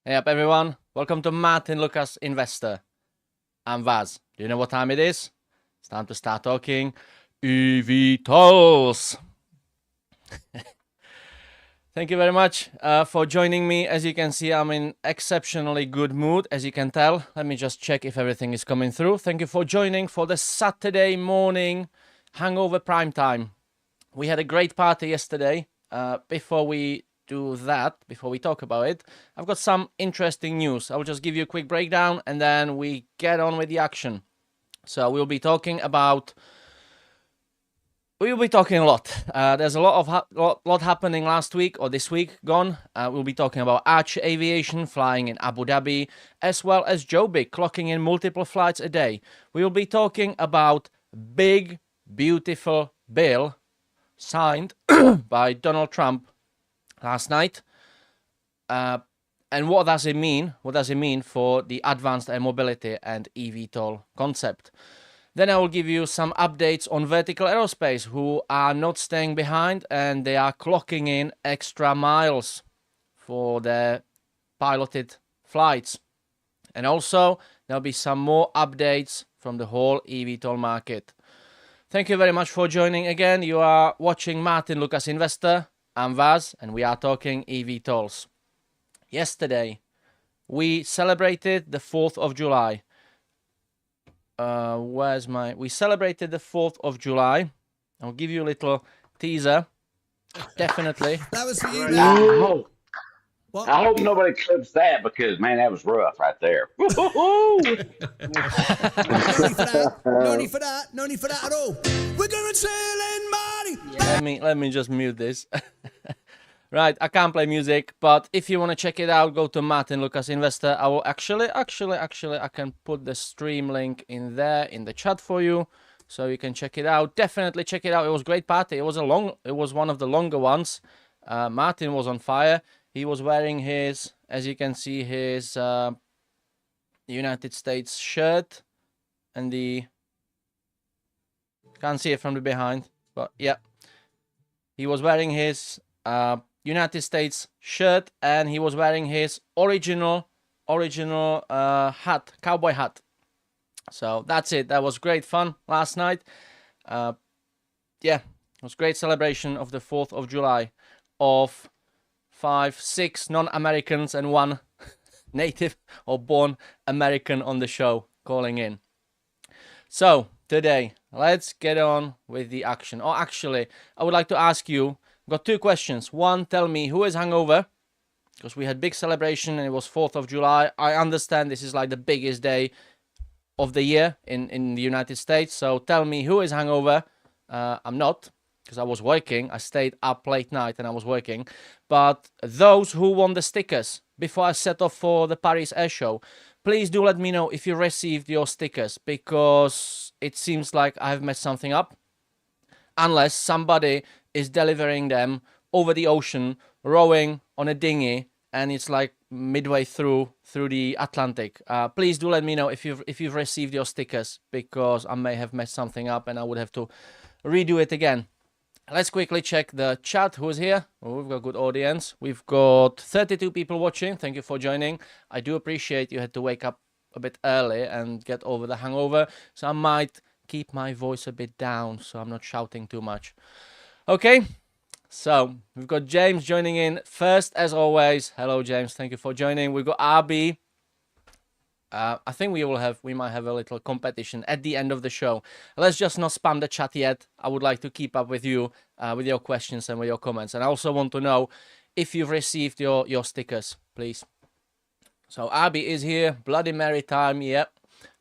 Hey up everyone, welcome to Martyn Lucas Investor. I'm Vaz. Do you know what time it is? It's time to start talking eVTOLS. Thank you very much for joining me. As you can see, I'm in exceptionally good mood, as you can tell. Let me just check if everything is coming through. Thank you for joining for the Saturday morning hangover prime time. We had a great party yesterday. Before we do that, before we talk about it, I've got some interesting news. I'll just give you a quick breakdown and then we get on with the action. So we'll be talking about a lot. There's a lot happening last week or this week gone. We'll be talking about Joby Aviation flying in Abu Dhabi, as well as Joby clocking in multiple flights a day. We will be talking about big, beautiful bill signed by Donald Trump last night. And what does it mean? What does it mean for the advanced air mobility and eVTOL concept? Then I will give you some updates on Vertical Aerospace, who are not staying behind and they are clocking in extra miles for their piloted flights. And also, there'll be some more updates from the whole eVTOL market. Thank you very much for joining again. You are watching Martyn Lucas Investor. I'm Vaz, and we are talking eVTOLs. Yesterday, we celebrated the 4th of July. We celebrated the 4th of July. I'll give you a little teaser. Definitely. That was for you, I hope nobody clips that because, man, that was rough right there. No need for that. No need for that at all. We're going to chill in, Marty. Yeah, let me just mute this. Right, I can't play music, but if you want to check it out, go to Martyn Lucas Investor. I will actually, I can put the stream link in there in the chat for you, so you can check it out. Definitely check it out. It was a great party. It was one of the longer ones. Martyn was on fire. He was wearing his, as you can see, his United States shirt, and can't see it from the behind, but yeah, he was wearing his United States shirt, and he was wearing his original hat, cowboy hat. So that's it. That was great fun last night. Yeah, it was great celebration of the 4th of July of 6 non-Americans and 1 native or born American on the show calling in. So today, let's get on with the action. Or actually, I would like to ask you, I've got 2 questions. One, tell me who is hungover, because we had big celebration and it was 4th of July. I understand this is like the biggest day of the year in the United States. So tell me who is hungover. I'm not, because I was working. I stayed up late night and I was working. But those who won the stickers before I set off for the Paris Air Show, please do let me know if you received your stickers, because it seems like I've messed something up. Unless somebody is delivering them over the ocean, rowing on a dinghy, and it's like midway through the Atlantic. Please do let me know if you've received your stickers, because I may have messed something up and I would have to redo it again. Let's quickly check the chat. Who's here? Oh, we've got a good audience. We've got 32 people watching. Thank you for joining. I do appreciate you had to wake up a bit early and get over the hangover, so I might keep my voice a bit down so I'm not shouting too much. Okay, so we've got James joining in first as always. Hello James, thank you for joining. We've got RB. I think we might have a little competition at the end of the show. Let's just not spam the chat yet. I would like to keep up with you with your questions and with your comments, and I also want to know if you've received your stickers, please. So RB is here. Bloody Mary time. Yep.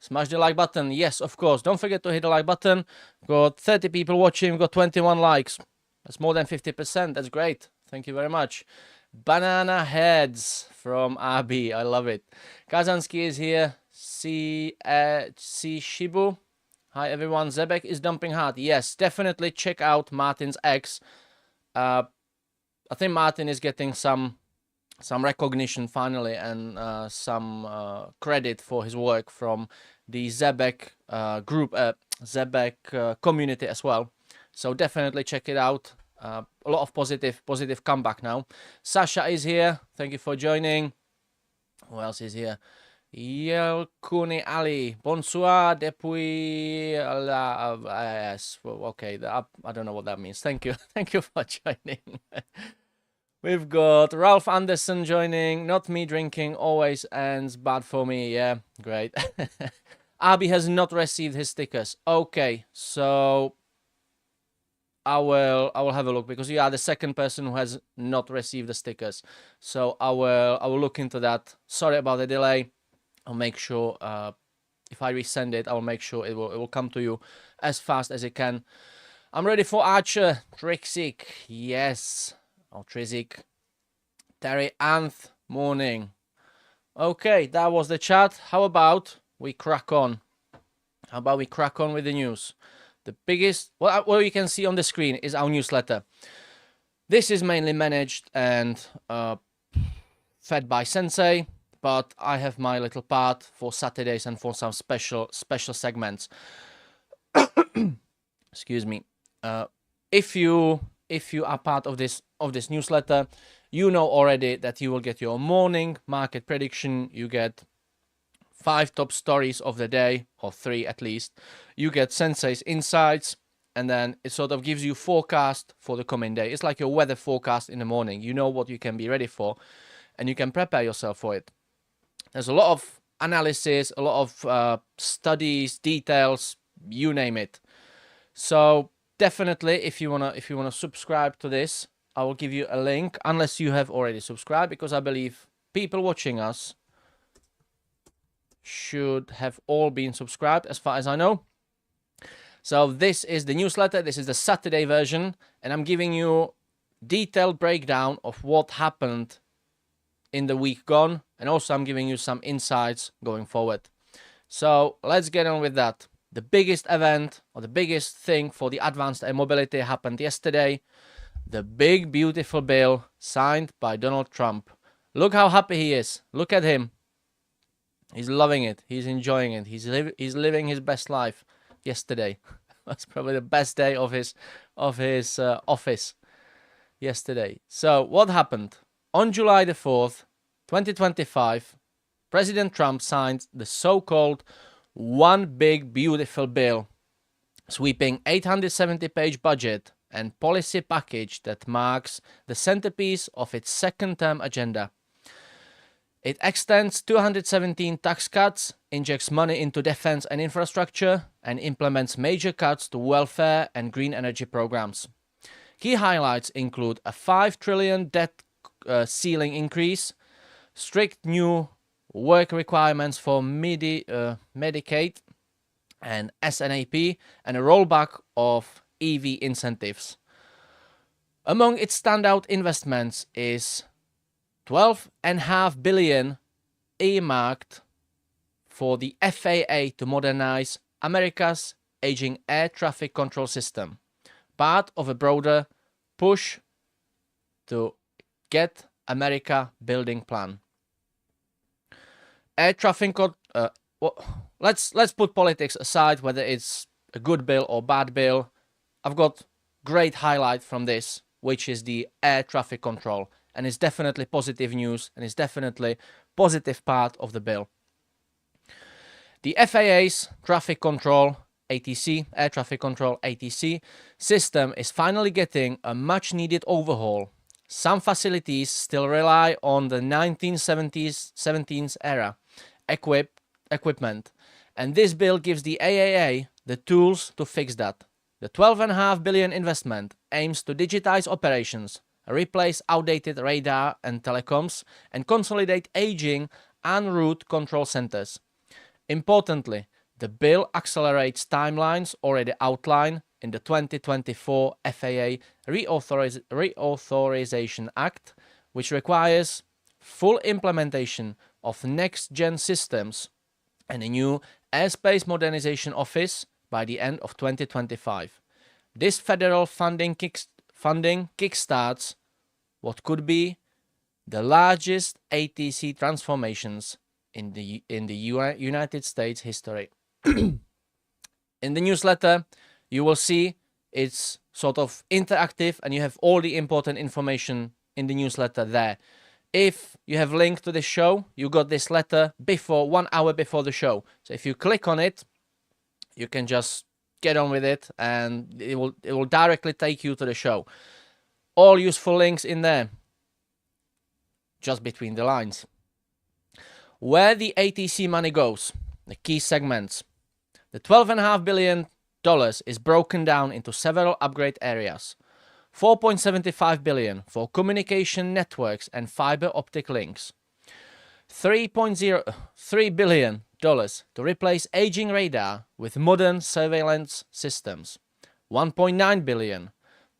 Smash the like button. Yes, of course. Don't forget to hit the like button. Got 30 people watching. We've got 21 likes. That's more than 50%. That's great. Thank you very much. Banana heads from RB. I love it. Kazansky is here. C Shibu. Hi everyone. Zebek is dumping hard. Yes, definitely check out Martyn's X. I think Martyn is getting some recognition finally, and some credit for his work from the Zebek group, Zebek community as well. So definitely check it out. A lot of positive comeback now. Sasha is here. Thank you for joining. Who else is here? Yelkuni Ali. Bonsoir depuis la... yes, well, okay, I don't know what that means. Thank you. Thank you for joining. We've got Ralph Anderson joining. Not me drinking always ends bad for me. Yeah, great. Abi has not received his stickers. Okay, so I will have a look, because you are the second person who has not received the stickers. So I will look into that. Sorry about the delay. I'll make sure if I resend it, I'll make sure it will come to you as fast as it can. I'm ready for Archer. Trixik, yes. Oh, Trizik. Terry Anth, morning. Okay, that was the chat. How about we crack on? How about we crack on with the news? The biggest, what you can see on the screen is our newsletter. This is mainly managed and fed by Sensei, but I have my little part for Saturdays and for some special segments. Excuse me. If you are part of this newsletter, you know already that you will get your morning market prediction. You get 5 top stories of the day, or 3 at least. You get Sensei's insights, and then it sort of gives you forecast for the coming day. It's like your weather forecast in the morning. You know what you can be ready for, and you can prepare yourself for it. There's a lot of analysis, a lot of studies, details, you name it. So definitely, if you wanna subscribe to this, I will give you a link, unless you have already subscribed, because I believe people watching us should have all been subscribed, as far as I know. So this is the newsletter. This is the Saturday version, and I'm giving you detailed breakdown of what happened in the week gone, and also I'm giving you some insights going forward. So let's get on with that. The biggest event, or the biggest thing for the advanced air mobility, happened yesterday. The big beautiful bill signed by Donald Trump. Look how happy he is. Look at him. He's loving it. He's enjoying it. He's living his best life. Yesterday, that's probably the best day of his office. Yesterday. So what happened? On July the 4th, 2025, President Trump signed the so-called One Big Beautiful Bill, sweeping 870-page budget and policy package that marks the centerpiece of its second-term agenda. It extends 217 tax cuts, injects money into defense and infrastructure, and implements major cuts to welfare and green energy programs. Key highlights include a $5 trillion debt ceiling increase, strict new work requirements for Medicaid and SNAP, and a rollback of EV incentives. Among its standout investments is $12.5 billion earmarked for the FAA to modernize America's aging air traffic control system, part of a broader push to Get America building plan. Air traffic let's put politics aside, whether it's a good bill or bad bill. I've got great highlight from this, which is the air traffic control, and it's definitely positive news, and it's definitely positive part of the bill. The FAA's traffic control ATC, air traffic control ATC system is finally getting a much needed overhaul. Some facilities still rely on the 1970s era equipment, and this bill gives the AAA the tools to fix that. The $12.5 billion investment aims to digitize operations, replace outdated radar and telecoms, and consolidate aging en route control centers. Importantly, the bill accelerates timelines already outlined in the 2024 FAA Reauthorization Act, which requires full implementation of next-gen systems and a new Airspace Modernization Office by the end of 2025. This federal funding kickstarts what could be the largest ATC transformations in the United States history. In the newsletter, you will see it's sort of interactive, and you have all the important information in the newsletter there. If you have linked to the show, you got this letter before 1 hour before the show. So if you click on it, you can just get on with it, and it will directly take you to the show. All useful links in there, just between the lines. Where the ATC money goes, the key segments. The $12.5 billion is broken down into several upgrade areas. 4.75 billion for communication networks and fiber optic links. $3.03 billion to replace aging radar with modern surveillance systems. 1.9 billion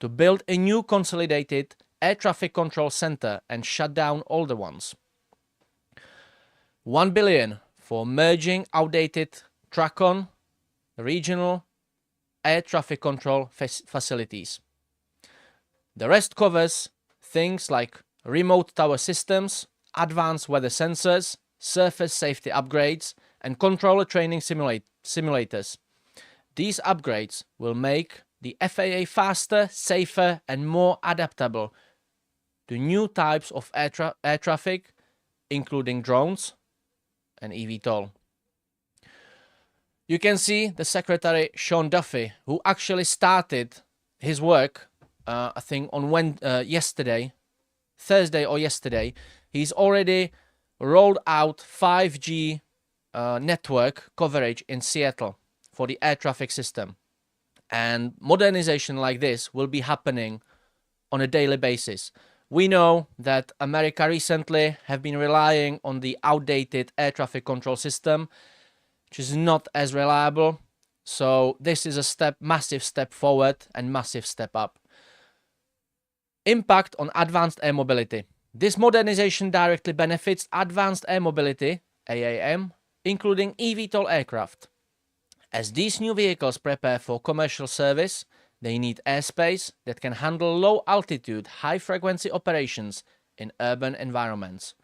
to build a new consolidated air traffic control center and shut down older ones. 1 billion for merging outdated TRACON regional air traffic control facilities. The rest covers things like remote tower systems, advanced weather sensors, surface safety upgrades, and controller training simulators. These upgrades will make the FAA faster, safer, and more adaptable to new types of air traffic, including drones and eVTOL. You can see the Secretary Sean Duffy, who actually started his work, I think on Thursday or yesterday. He's already rolled out 5G network coverage in Seattle for the air traffic system. And modernization like this will be happening on a daily basis. We know that America recently have been relying on the outdated air traffic control system, which is not as reliable. So this is a massive step forward and massive step up. Impact on advanced air mobility. This modernization directly benefits advanced air mobility, AAM, including eVTOL aircraft. As these new vehicles prepare for commercial service, they need airspace that can handle low altitude, high frequency operations in urban environments.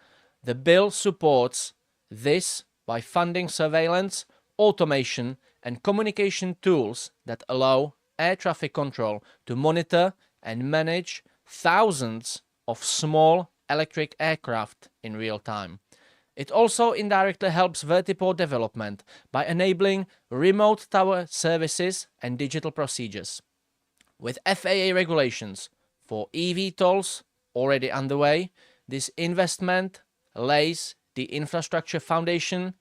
The bill supports this by funding surveillance, automation, and communication tools that allow air traffic control to monitor and manage thousands of small electric aircraft in real time. It also indirectly helps vertiport development by enabling remote tower services and digital procedures. With FAA regulations for eVTOLs already underway, this investment lays the infrastructure foundation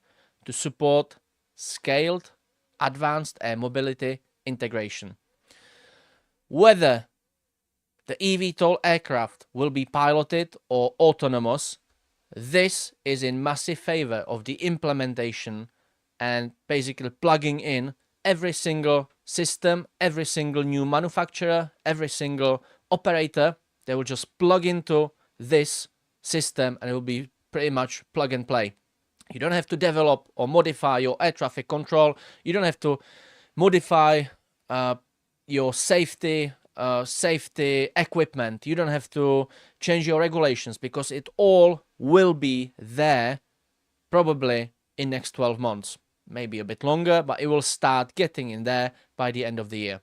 to support scaled advanced air mobility integration. Whether the eVTOL aircraft will be piloted or autonomous, this is in massive favor of the implementation and basically plugging in every single system, every single new manufacturer, every single operator. They will just plug into this system and it will be pretty much plug and play. You don't have to develop or modify your air traffic control. You don't have to modify your safety equipment. You don't have to change your regulations because it all will be there probably in next 12 months. Maybe a bit longer, but it will start getting in there by the end of the year.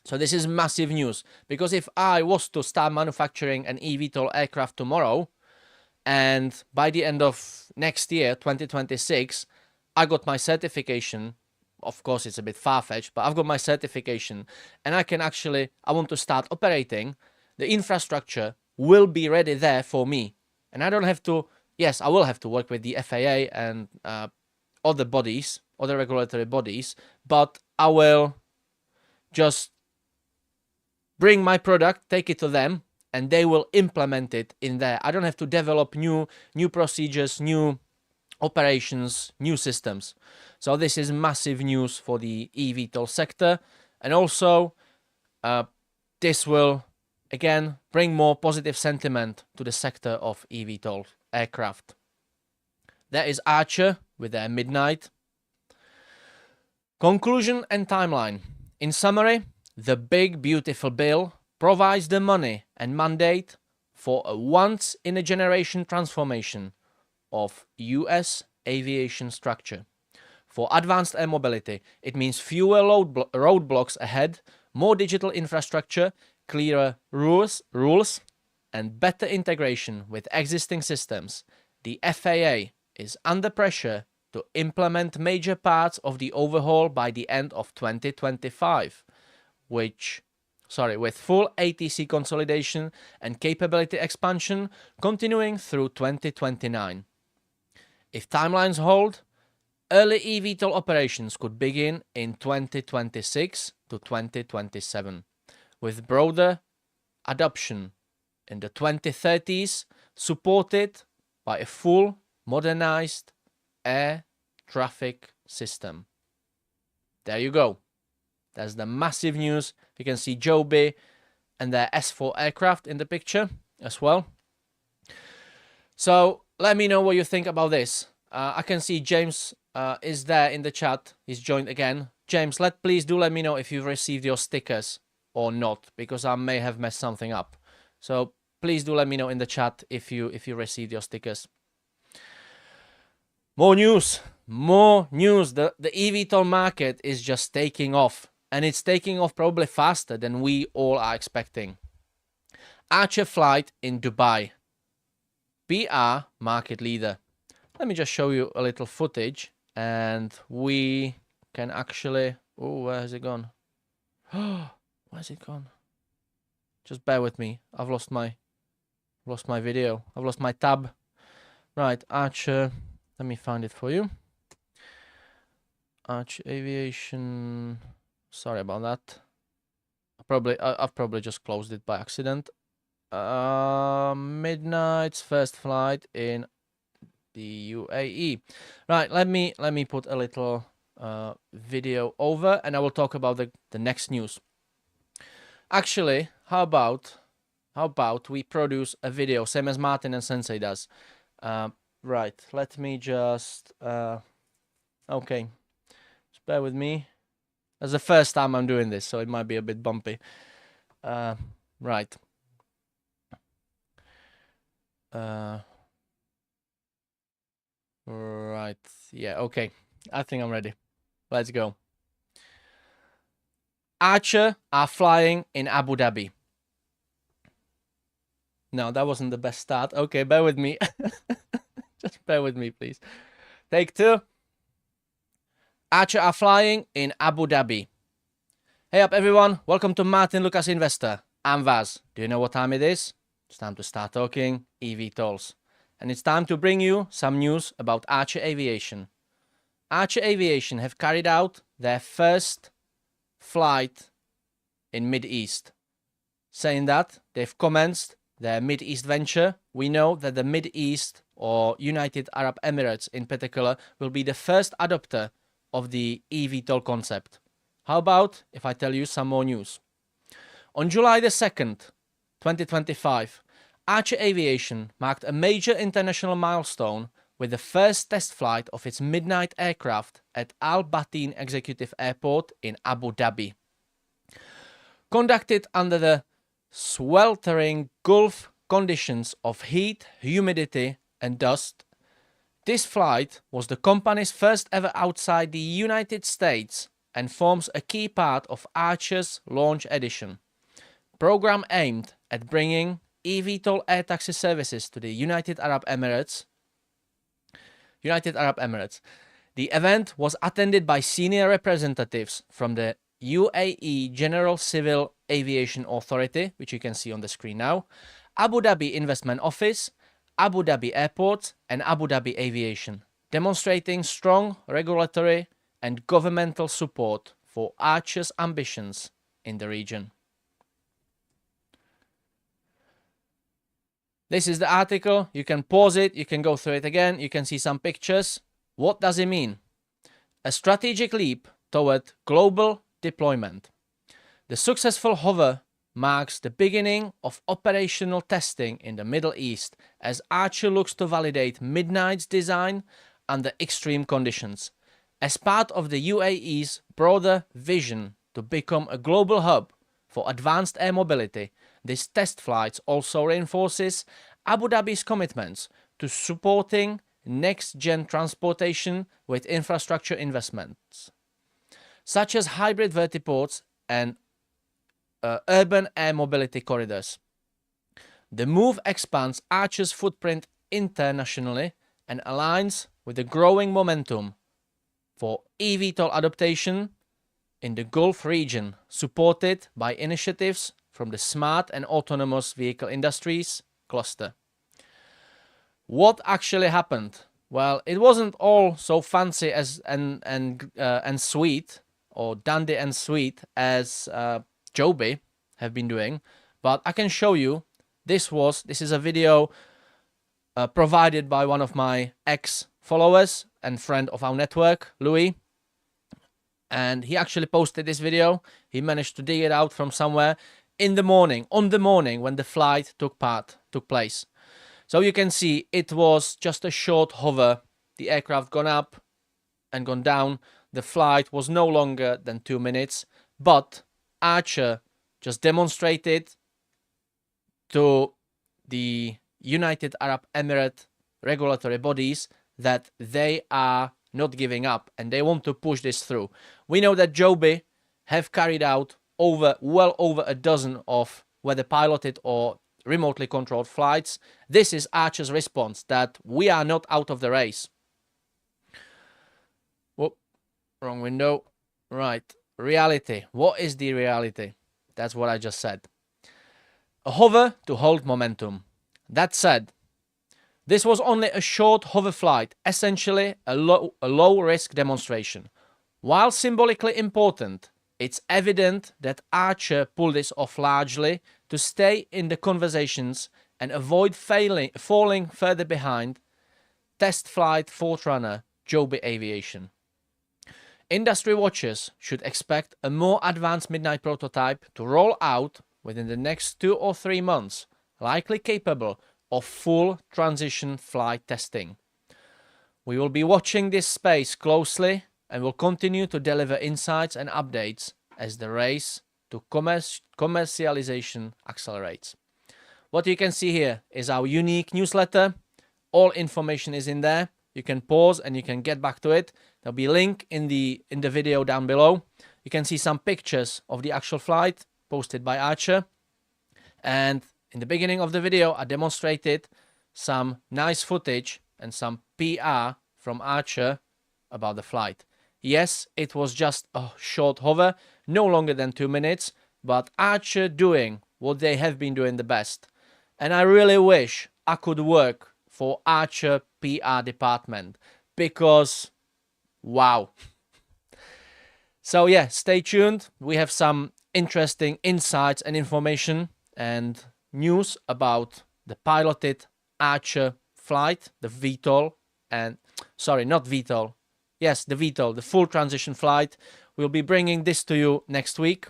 So this is massive news, because if I was to start manufacturing an eVTOL aircraft tomorrow, and by the end of next year, 2026, I got my certification. Of course, it's a bit far-fetched, but I've got my certification, and I want to start operating. The infrastructure will be ready there for me. And I don't have to, yes, I will have to work with the FAA and other bodies, other regulatory bodies, but I will just bring my product, take it to them, and they will implement it in there. I don't have to develop new procedures, new operations, new systems. So this is massive news for the eVTOL sector. And also, this will, again, bring more positive sentiment to the sector of eVTOL aircraft. There is Archer with their Midnight. Conclusion and timeline. In summary, the big beautiful bill provides the money and mandate for a once-in-a-generation transformation of US aviation structure. For advanced air mobility, it means fewer roadblocks ahead, more digital infrastructure, clearer rules, and better integration with existing systems, the FAA is under pressure to implement major parts of the overhaul by the end of 2025, with full ATC consolidation and capability expansion continuing through 2029. If timelines hold, early eVTOL operations could begin in 2026 to 2027, with broader adoption in the 2030s, supported by a full modernized air traffic system. There you go. That's the massive news. You can see Joby and their S4 aircraft in the picture as well. So let me know what you think about this. I can see James is there in the chat. He's joined again. James, please do let me know if you've received your stickers or not, because I may have messed something up. So please do let me know in the chat if you received your stickers. More news. The eVTOL market is just taking off, and it's taking off probably faster than we all are expecting. Achr flight in Dubai. BR market leader. Let me just show you a little footage, and we can actually... Oh, where has it gone? Where's it gone? Just bear with me. I've lost my video. I've lost my tab. Right, Achr. Let me find it for you. Joby Aviation. Sorry about that. I've probably just closed it by accident. Midnight's first flight in the UAE. Right, let me put a little video over, and I will talk about the next news. Actually, how about we produce a video, same as Martyn and Sensei does. Right, let me just okay, just bear with me. That's the first time I'm doing this, so it might be a bit bumpy. Right. Right, yeah, okay. I think I'm ready. Let's go. Achr are flying in Abu Dhabi. No, that wasn't the best start. Okay, bear with me. Just bear with me, please. Take two. Achr are flying in Abu Dhabi. Hey up, everyone. Welcome to Martyn Lucas Investor. I'm Vaz. Do you know what time it is? It's time to start talking eVTOLs. And it's time to bring you some news about Achr Aviation. Achr Aviation have carried out their first flight in Mid-East. Saying that, they've commenced their Mid-East venture. We know that the Mid-East, or United Arab Emirates in particular, will be the first adopter of the eVTOL concept. How about if I tell you some more news? On July the 2nd, 2025, Achr Aviation marked a major international milestone with the first test flight of its Midnight aircraft at Al Bateen Executive Airport in Abu Dhabi. Conducted under the sweltering Gulf conditions of heat, humidity and dust, this flight was the company's first ever outside the United States and forms a key part of Achr's launch edition, program aimed at bringing eVTOL air taxi services to the United Arab Emirates. The event was attended by senior representatives from the UAE General Civil Aviation Authority, which you can see on the screen now, Abu Dhabi Investment Office, Abu Dhabi Airport and Abu Dhabi Aviation, demonstrating strong regulatory and governmental support for Achr's ambitions in the region. This is the article. You can pause it. You can go through it again. You can see some pictures. What does it mean? A strategic leap toward global deployment. The successful hover marks the beginning of operational testing in the Middle East as Achr looks to validate Midnight's design under extreme conditions. As part of the UAE's broader vision to become a global hub for advanced air mobility, this test flight also reinforces Abu Dhabi's commitments to supporting next-gen transportation with infrastructure investments, such as hybrid vertiports and urban air mobility corridors. The move expands Achr's footprint internationally and aligns with the growing momentum for eVTOL adoption in the Gulf region, supported by initiatives from the Smart and Autonomous Vehicle Industries cluster. What actually happened? Well, it wasn't all so fancy and sweet, or dandy and sweet, as Joby have been doing, but I can show you. This is a video provided by one of my ex-followers and friend of our network, Louis. And he actually posted this video. He managed to dig it out from somewhere in the morning, on the morning when the flight took place. So you can see it was just a short hover. The aircraft gone up and gone down. The flight was no longer than 2 minutes. But Achr just demonstrated to the United Arab Emirates regulatory bodies that they are not giving up and they want to push this through. We know that Joby have carried out well over a dozen of whether piloted or remotely controlled flights. This is Achr's response, that we are not out of the race. Whoop, wrong window. Right, reality. What is the reality? That's what I just said. A hover to hold momentum. That said, this was only a short hover flight, essentially a low-risk demonstration. While symbolically important, it's evident that Achr pulled this off largely to stay in the conversations and avoid falling further behind test flight forerunner Joby Aviation. Industry watchers should expect a more advanced Midnight prototype to roll out within the next 2 or 3 months, likely capable of full transition flight testing. We will be watching this space closely and will continue to deliver insights and updates as the race to commercialization accelerates. What you can see here is our unique newsletter. All information is in there. You can pause and you can get back to it. There'll be a link in the video down below. You can see some pictures of the actual flight posted by Achr. And in the beginning of the video, I demonstrated some nice footage and some PR from Achr about the flight. Yes, it was just a short hover, no longer than 2 minutes, but Achr doing what they have been doing the best. And I really wish I could work for Achr PR department, because wow. So yeah, stay tuned. We have some interesting insights and information and news about the piloted Achr flight, the VTOL, and sorry, not VTOL. Yes, the VTOL, the full transition flight. We'll be bringing this to you next week.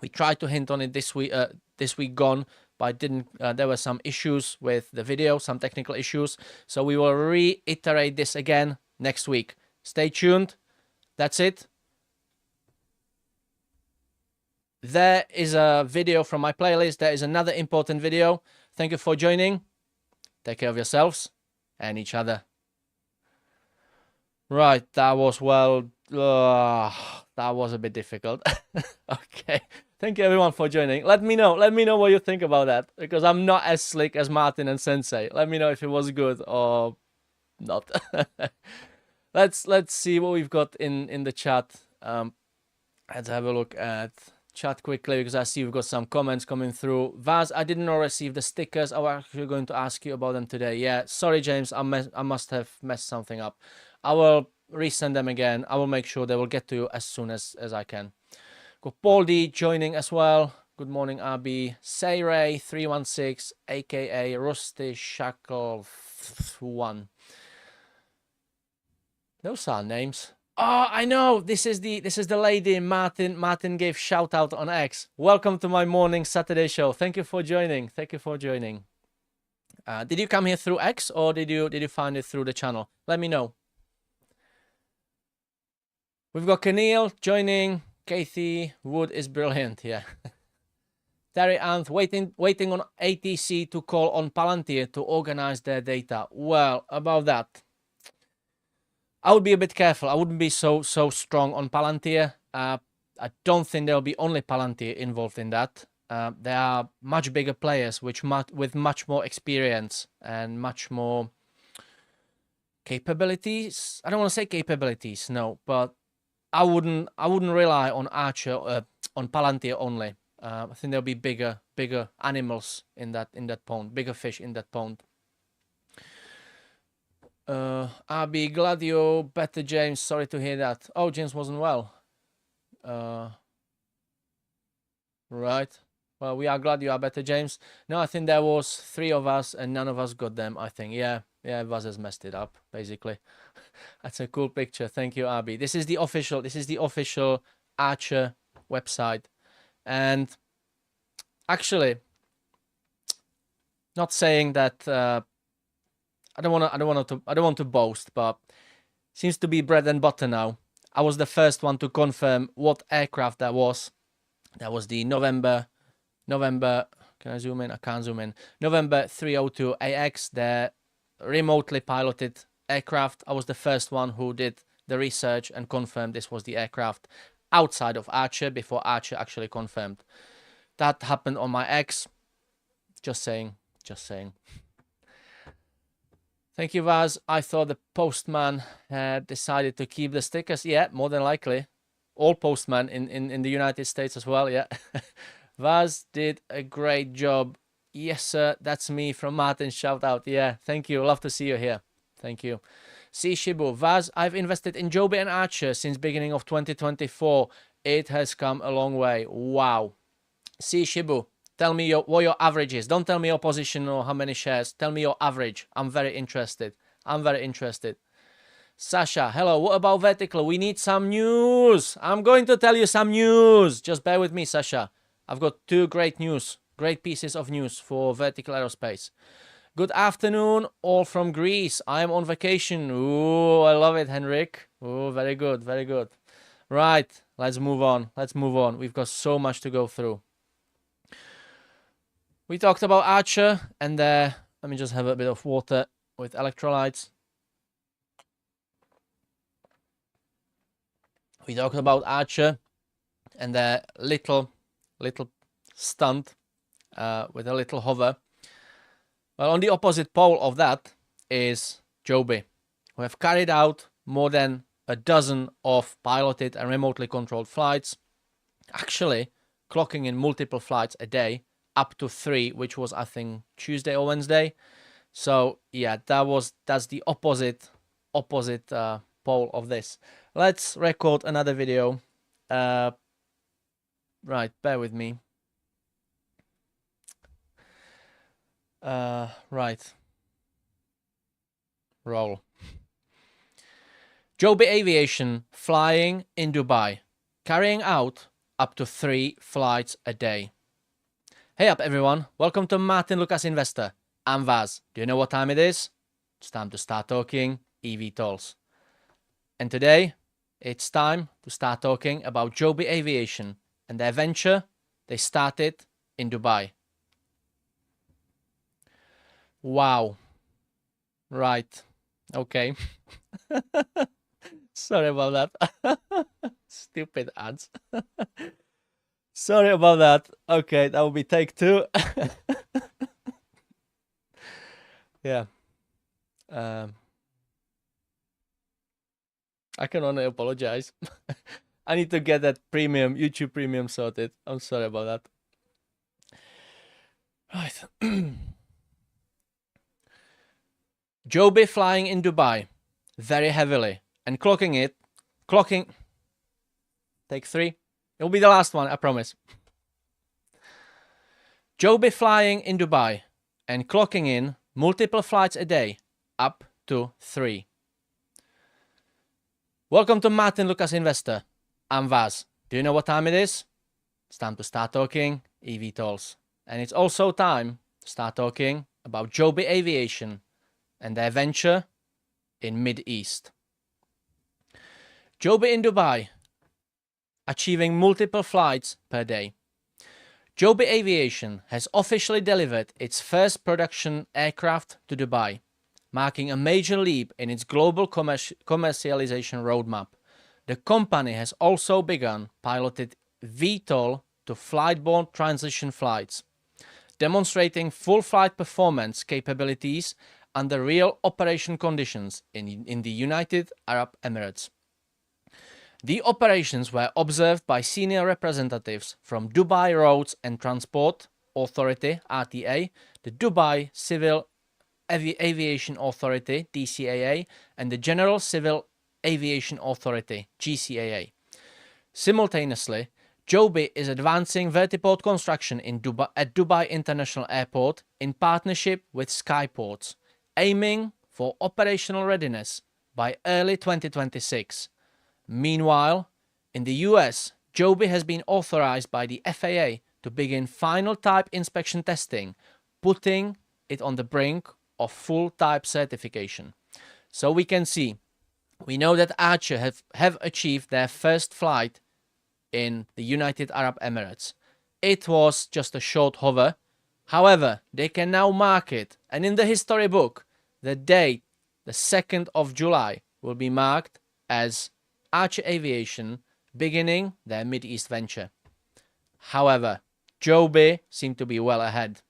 We tried to hint on it this week gone, but didn't. There were some issues with the video, some technical issues. So we will reiterate this again next week. Stay tuned. That's it. There is a video from my playlist. There is another important video. Thank you for joining. Take care of yourselves and each other. Right, that was, well, that was a bit difficult. Okay, thank you everyone for joining. Let me know what you think about that, because I'm not as slick as Martyn and Sensei. Let me know if it was good or not. Let's see what we've got in the chat. Let's have a look at chat quickly, because I see we've got some comments coming through. Vaz, I didn't receive the stickers. I was actually going to ask you about them today. Yeah, sorry James, I must have messed something up. I will resend them again. I will make sure they will get to you as soon as I can. Got Paul D joining as well. Good morning, Abby. Sayray 316, aka Rusty Shackle 1. Those are names. Oh, I know. This is the lady Martyn. Martyn gave shout out on X. Welcome to my morning Saturday show. Thank you for joining. Thank you for joining. Did you come here through X, or did you find it through the channel? Let me know. We've got Keneal joining. Kathy Wood is brilliant. Yeah. Terry Anth waiting on ATC to call on Palantir to organize their data. Well, about that, I would be a bit careful. I wouldn't be so strong on Palantir. I don't think there'll be only Palantir involved in that. there are much bigger players with much more experience and much more capabilities. I don't want to say capabilities, no, but I wouldn't rely on Achr, on Palantir only. I think there'll be bigger animals in that pond, bigger fish in that pond. RB Gladio, better James. Sorry to hear that. Oh, James wasn't well. Right. Well, we are glad you are better, James. No, I think there was 3 of us and none of us got them. I think, yeah, Vaz has messed it up basically. That's a cool picture. Thank you, RB. This is the official Achr website, and actually, not saying that I don't want to boast, but seems to be bread and butter now. I was the first one to confirm what aircraft that was. That was the November. Can I zoom in? I can't zoom in. November 302 AX, the remotely piloted aircraft. I was the first one who did the research and confirmed this was the aircraft outside of Achr before Achr actually confirmed. That happened on my X. Just saying. Thank you, Vaz. I thought the postman had decided to keep the stickers. Yeah, more than likely. All postmen in the United States as well, yeah. Vaz did a great job. Yes, sir, that's me from Martyn. Shout out. Yeah, thank you. Love to see you here. Thank you. See Shibu. Vaz, I've invested in Joby and Achr since beginning of 2024. It has come a long way. Wow. See Shibu. Tell me what your average is. Don't tell me your position or how many shares. Tell me your average. I'm very interested. Sasha, hello. What about vertical? We need some news. I'm going to tell you some news. Just bear with me, Sasha. I've got 2 great pieces of news for vertical aerospace. Good afternoon, all from Greece. I'm on vacation. Ooh, I love it, Henrik. Ooh, very good. Right, let's move on. We've got so much to go through. We talked about Achr, and let me just have a bit of water with electrolytes. We talked about Achr and the little stunt with a little hover. Well, on the opposite pole of that is Joby, who have carried out more than a dozen of piloted and remotely controlled flights, actually clocking in multiple flights a day, up to 3, which was, I think, Tuesday or Wednesday. So yeah, that's the opposite pole of this. Let's record another video. Right, bear with me. Right. Roll. Joby Aviation flying in Dubai, carrying out up to 3 flights a day. Hey up everyone, welcome to Martyn Lucas Investor. I'm Vaz. Do you know what time it is? It's time to start talking eVTOLs. And today, it's time to start talking about Joby Aviation and their venture they started in Dubai. Wow. Right. Okay. Sorry about that. Stupid ads. Sorry about that. Okay, that will be take 2. Yeah. I can only apologize. I need to get that YouTube premium sorted. I'm sorry about that. Right. Joby flying in Dubai very heavily and clocking. Take 3. It'll be the last one, I promise. Joby flying in Dubai and clocking in multiple flights a day, up to 3. Welcome to Martyn Lucas Investor. I'm Vaz. Do you know what time it is? It's time to start talking eVTOLs. And it's also time to start talking about Joby Aviation and their venture in Mid-East. Joby in Dubai, achieving multiple flights per day. Joby Aviation has officially delivered its first production aircraft to Dubai, marking a major leap in its global commercialization roadmap. The company has also begun piloted VTOL to flight-borne transition flights, demonstrating full flight performance capabilities under real operation conditions in the United Arab Emirates. The operations were observed by senior representatives from Dubai Roads and Transport Authority (RTA), the Dubai Civil Aviation Authority (DCAA), and the General Civil Aviation Authority (GCAA). Simultaneously, Joby is advancing vertiport construction at Dubai International Airport in partnership with Skyports, aiming for operational readiness by early 2026. Meanwhile, in the US, Joby has been authorized by the FAA to begin final type inspection testing, putting it on the brink of full type certification. So we can see, we know that achr have achieved their first flight in the United Arab Emirates. It was just a short hover. However, they can now mark it, and in the history book, the date, the 2nd of July, will be marked as achr Aviation beginning their Mid East venture. However, Joby seemed to be well ahead.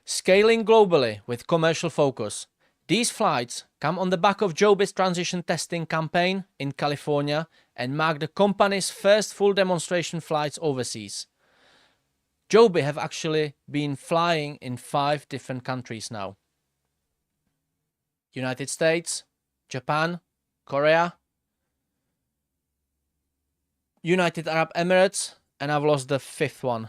Scaling globally with commercial focus, these flights come on the back of Joby's transition testing campaign in California and mark the company's first full demonstration flights overseas. Joby have actually been flying in 5 different countries now: United States, Japan, Korea, United Arab Emirates, and I've lost the 5th one.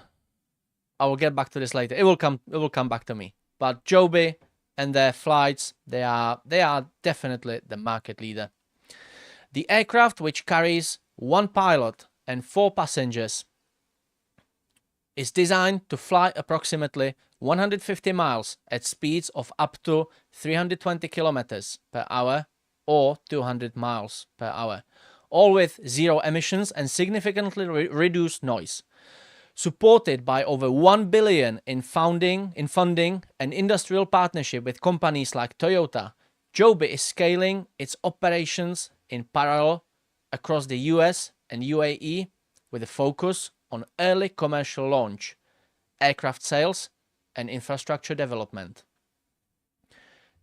I will get back to this later. It will come back to me. But Joby and their flights, they are definitely the market leader. The aircraft, which carries 1 pilot and 4 passengers, is designed to fly approximately 150 miles at speeds of up to 320 kilometers per hour or 200 miles per hour, all with 0 emissions and significantly reduced noise. Supported by over $1 billion in funding and industrial partnership with companies like Toyota, Joby is scaling its operations in parallel across the US and UAE with a focus on early commercial launch, aircraft sales, and infrastructure development.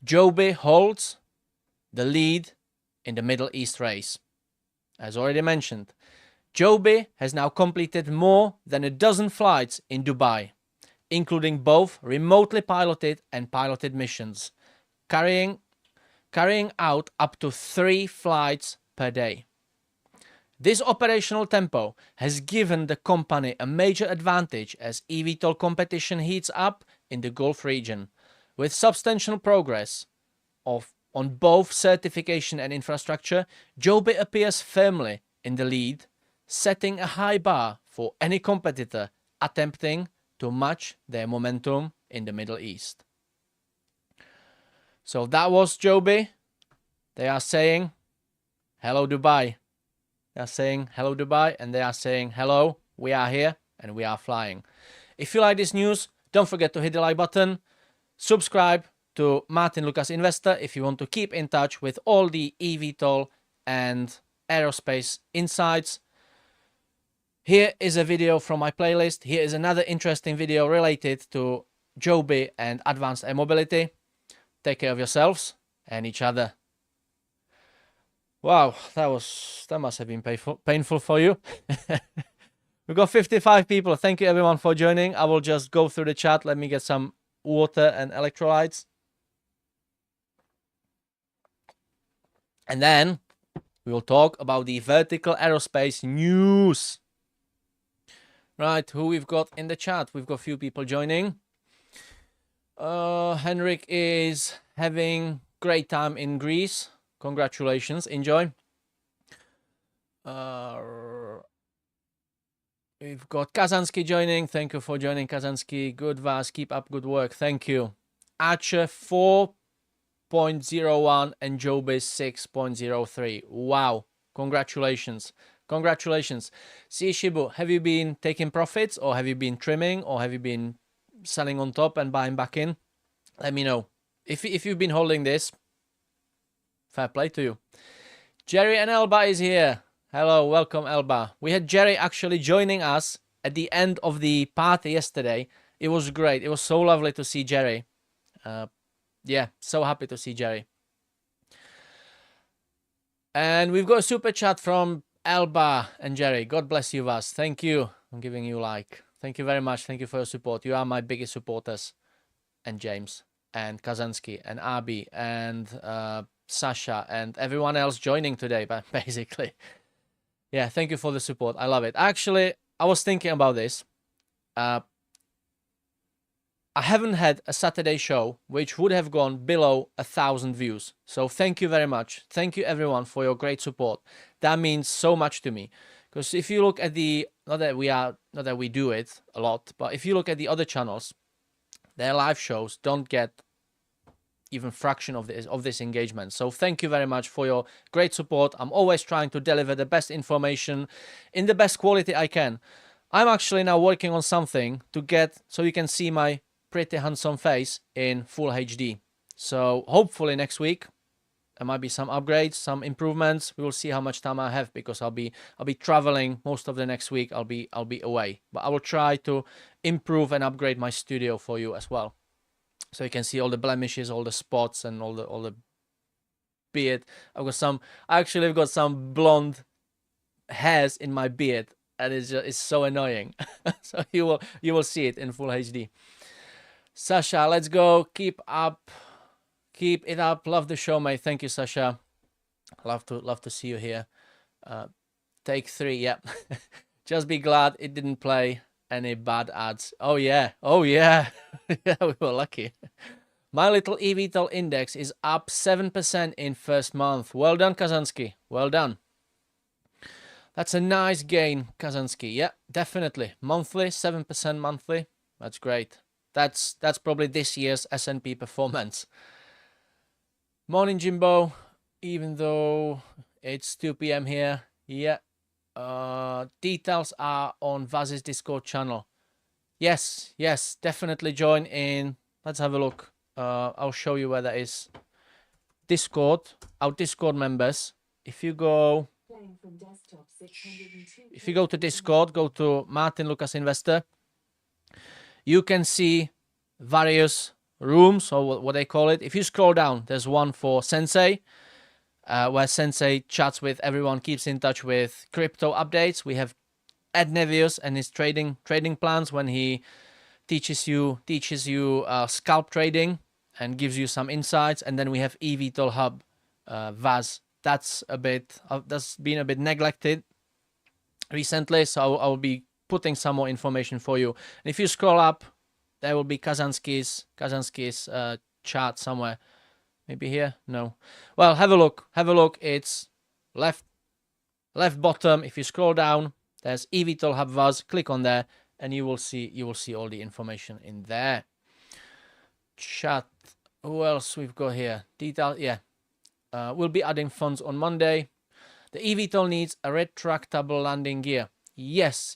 Joby holds the lead in the Middle East race. As already mentioned, Joby has now completed more than a dozen flights in Dubai, including both remotely piloted and piloted missions, carrying out up to 3 flights per day. This operational tempo has given the company a major advantage as eVTOL competition heats up in the Gulf region, with substantial progress on both certification and infrastructure. Joby appears firmly in the lead, setting a high bar for any competitor attempting to match their momentum in the Middle East. So that was Joby. They are saying, hello Dubai. They are saying, hello Dubai, and they are saying, hello, we are here and we are flying. If you like this news, don't forget to hit the like button. Subscribe to Martyn Lucas Investor if you want to keep in touch with all the eVTOL and aerospace insights. Here is a video from my playlist. Here is another interesting video related to Joby and advanced air mobility. Take care of yourselves and each other. Wow, that must have been painful for you. We've got 55 people. Thank you everyone for joining. I will just go through the chat. Let me get some water and electrolytes. And then we will talk about the vertical aerospace news. Right, who we've got in the chat? We've got a few people joining. Henrik is having great time in Greece. Congratulations, enjoy. We've got Kazansky joining. Thank you for joining, Kazansky. Good, Vas. Keep up good work. Thank you. achr 4.01 and Joby 6.03. Wow. Congratulations. Congratulations. See, Shibu, have you been taking profits, or have you been trimming, or have you been selling on top and buying back in? Let me know. If you've been holding this, fair play to you. Jerry and Elba is here. Hello, welcome, Elba. We had Jerry actually joining us at the end of the party yesterday. It was great. It was so lovely to see Jerry. Yeah, so happy to see Jerry. And we've got a super chat from Elba and Jerry. God bless you, Vas. Thank you. I'm giving you like. Thank you very much. Thank you for your support. You are my biggest supporters. And James and Kazansky and Abi and Sasha and everyone else joining today, but basically. Yeah, thank you for the support. I love it. Actually, I was thinking about this. I haven't had a Saturday show which would have gone below 1,000 views. So thank you very much. Thank you everyone for your great support. That means so much to me. Because if you look at the not that we do it a lot, but if you look at the other channels, their live shows don't get even fraction of this engagement. So thank you very much for your great support. I'm always trying to deliver the best information in the best quality I can. I'm actually now working on something to get so you can see my pretty handsome face in full HD. So hopefully next week there might be some upgrades, some improvements. We will see how much time I have because I'll be traveling most of the next week. I'll be away, but I will try to improve and upgrade my studio for you as well, so you can see all the blemishes, all the spots, and all the beard. I've got some blonde hairs in my beard, and it's so annoying. So you will see it in full HD. Sasha, let's go. Keep it up. Love the show, mate. Thank you, Sasha. Love to see you here. Take 3, yeah. Just be glad it didn't play any bad ads. Oh yeah. Yeah, we were lucky. My little eVTOL index is up 7% in first month. Well done, Kazansky. Well done. That's a nice gain, Kazansky. Yeah, definitely. Monthly, 7% monthly. That's great. That's probably this year's S&P performance. Morning, Jimbo. Even though it's 2 p.m. here. Yeah. Details are on Vaz's Discord channel. Yes, definitely join in. Let's have a look. I'll show you where that is. Discord, our Discord members. If you go to Discord, go to Martyn Lucas Investor. You can see various rooms, or what they call it. If you scroll down, there's one for Sensei, where Sensei chats with everyone, keeps in touch with crypto updates. We have Ed Nevius and his trading plans when he teaches you scalp trading and gives you some insights. And then we have eVTOL Hub, Vaz. That's been a bit neglected recently, so I'll be putting some more information for you. And if you scroll up, there will be Kazansky's chart somewhere. Maybe here? No. Well, have a look. It's left bottom. If you scroll down, there's eVTOL Hub Vaz. Click on there, and you will see all the information in there. Chat. Who else we've got here? Detail. Yeah. We'll be adding funds on Monday. The eVTOL needs a retractable landing gear. Yes.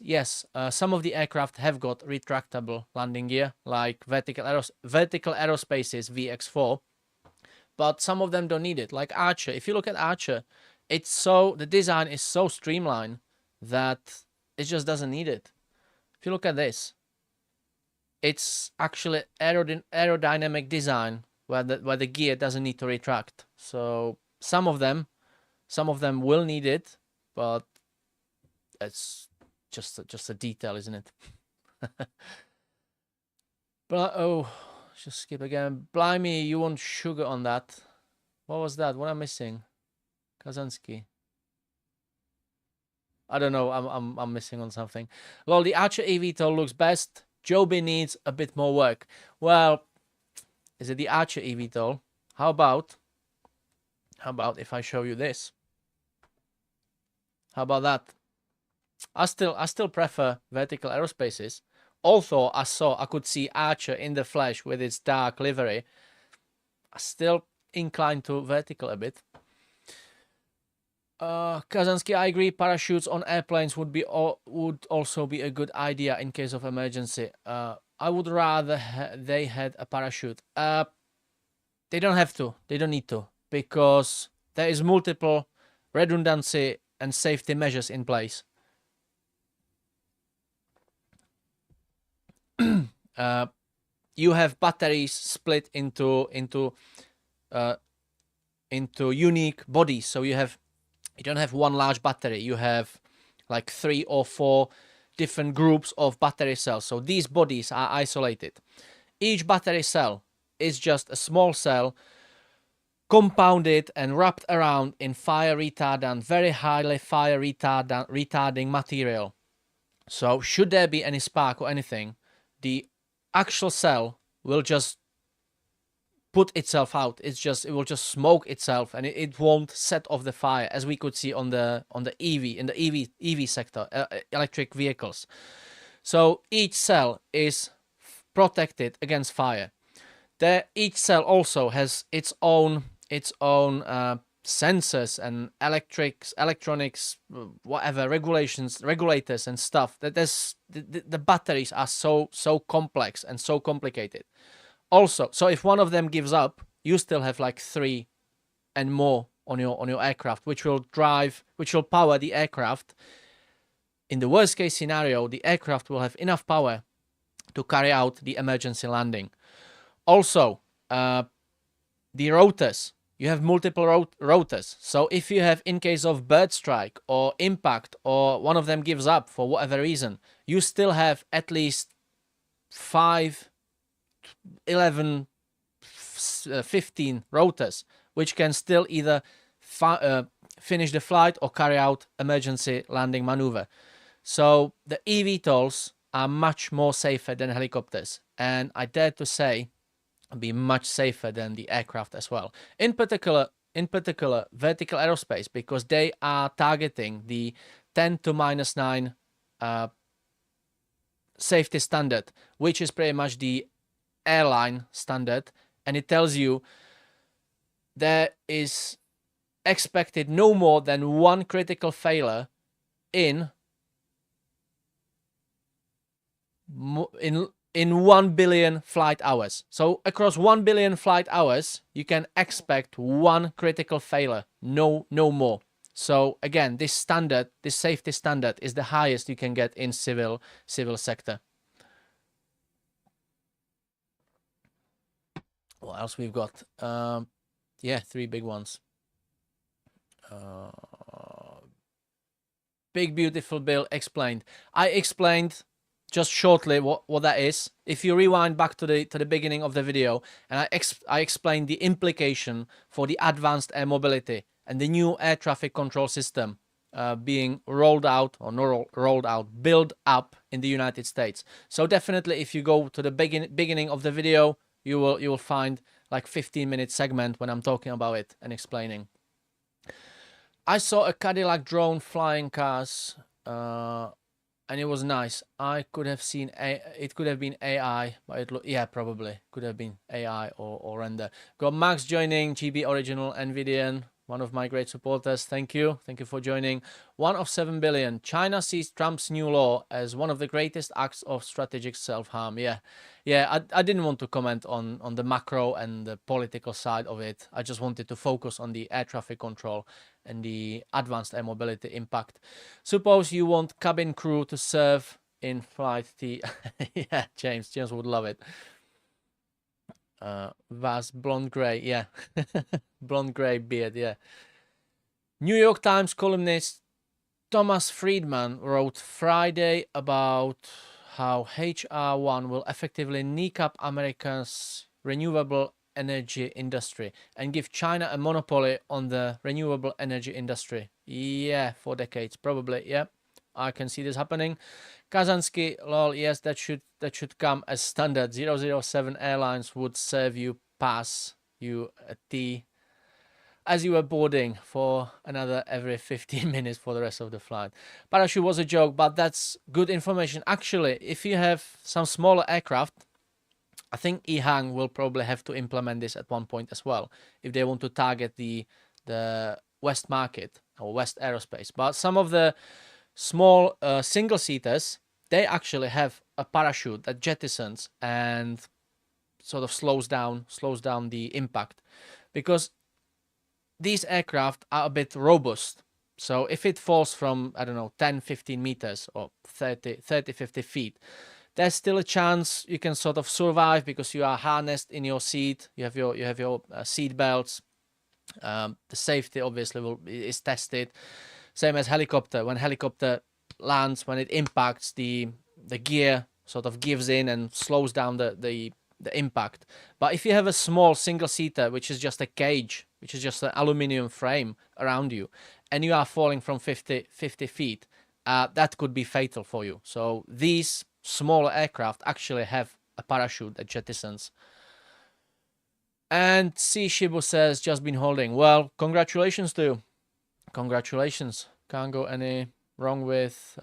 Some of the aircraft have got retractable landing gear, like Vertical Aerospace's VX4, but some of them don't need it. Like Archer. If you look at Archer, the design is so streamlined that it just doesn't need it. If you look at this, it's actually aerodynamic design where the gear doesn't need to retract. So some of them will need it, but it's just a detail, isn't it? But just skip again. Blimey, you want sugar on that? What was that? What am I missing? Kazansky. I don't know. I'm missing on something. Well, the Archer eVTOL looks best. Joby needs a bit more work. Well, is it the Archer eVTOL? How about if I show you this? How about that? I still prefer Vertical Aerospaces. Although I could see Archer in the flesh with its dark livery. I still inclined to Vertical a bit. Kazansky, I agree. Parachutes on airplanes would also be a good idea in case of emergency. I would rather they had a parachute. They don't have to. They don't need to, because there is multiple redundancy and safety measures in place. You have batteries split into unique bodies. So you don't have one large battery. You have like 3 or 4 different groups of battery cells. So these bodies are isolated. Each battery cell is just a small cell compounded and wrapped around in fire retardant, very highly fire retarding material. So should there be any spark or anything, the actual cell will just put itself out. It will just smoke itself, and it won't set off the fire, as we could see on the EV sector, electric vehicles. So each cell is protected against fire. Each cell also has its own sensors and electronics, whatever regulators and stuff. That the batteries are so complex and so complicated. Also, so if one of them gives up, you still have like 3 and more on your aircraft, which will power the aircraft. In the worst case scenario, the aircraft will have enough power to carry out the emergency landing. Also, the rotors. You have multiple rotors. So if you have, in case of bird strike or impact, or one of them gives up for whatever reason, you still have at least 5, 11, 15 rotors, which can still either finish the flight or carry out emergency landing maneuver. So the eVTOLs are much more safer than helicopters, and I dare to say be much safer than the aircraft as well. In particular vertical aerospace, because they are targeting the 10 to minus 9 safety standard, which is pretty much the airline standard, and it tells you there is expected no more than 1 critical failure in 1 billion flight hours. So across 1 billion flight hours, you can expect 1 critical failure, no more. So again, this safety standard is the highest you can get in civil sector. What else we've got? 3 big ones. Big Beautiful Bill explained. I explained just shortly what that is. If you rewind back to the beginning of the video, and I explained the implication for the advanced air mobility and the new air traffic control system being rolled out, or not rolled out, built up in the United States. So definitely, if you go to the beginning of the video, you will find like 15-minute segment when I'm talking about it and explaining. I saw a Cadillac drone flying cars, and it was nice. I could have seen it could have been AI, but probably could have been AI or render. Got Max joining, GB Original Nvidian, one of my great supporters. Thank you for joining. 1 of 7 billion. China sees Trump's new law as one of the greatest acts of strategic self-harm. I didn't want to comment on the macro and the political side of it. I just wanted to focus on the air traffic control and the advanced air mobility impact. Suppose you want cabin crew to serve in flight tea. Yeah, James would love it. Vas blonde gray, blonde gray beard, New York Times columnist Thomas Friedman wrote Friday about how HR1 will effectively kneecap America's renewable energy industry and give China a monopoly on the renewable energy industry. For decades, probably. I can see this happening. Kazansky, lol, yes, that should come as standard. 007 Airlines would serve you a tea as you were boarding for another every 15 minutes for the rest of the flight. Parachute was a joke, but that's good information. Actually, if you have some smaller aircraft, I think EHang will probably have to implement this at one point as well, if they want to target the West market or West aerospace. But some of the small single-seaters, they actually have a parachute that jettisons and sort of slows down the impact, because these aircraft are a bit robust. So if it falls from, I don't know, 10, 15 meters or 30, 50 feet, there's still a chance you can sort of survive because you are harnessed in your seat. You have your seat belts. The safety obviously is tested. Same as helicopter. When helicopter lands, when it impacts, the gear sort of gives in and slows down the impact. But if you have a small single seater, which is just a cage, which is just an aluminium frame around you, and you are falling from 50 feet, that could be fatal for you. So these smaller aircraft actually have a parachute that jettisons. And C Shibu says, just been holding. Well, congratulations to you. Congratulations. Can't go any wrong with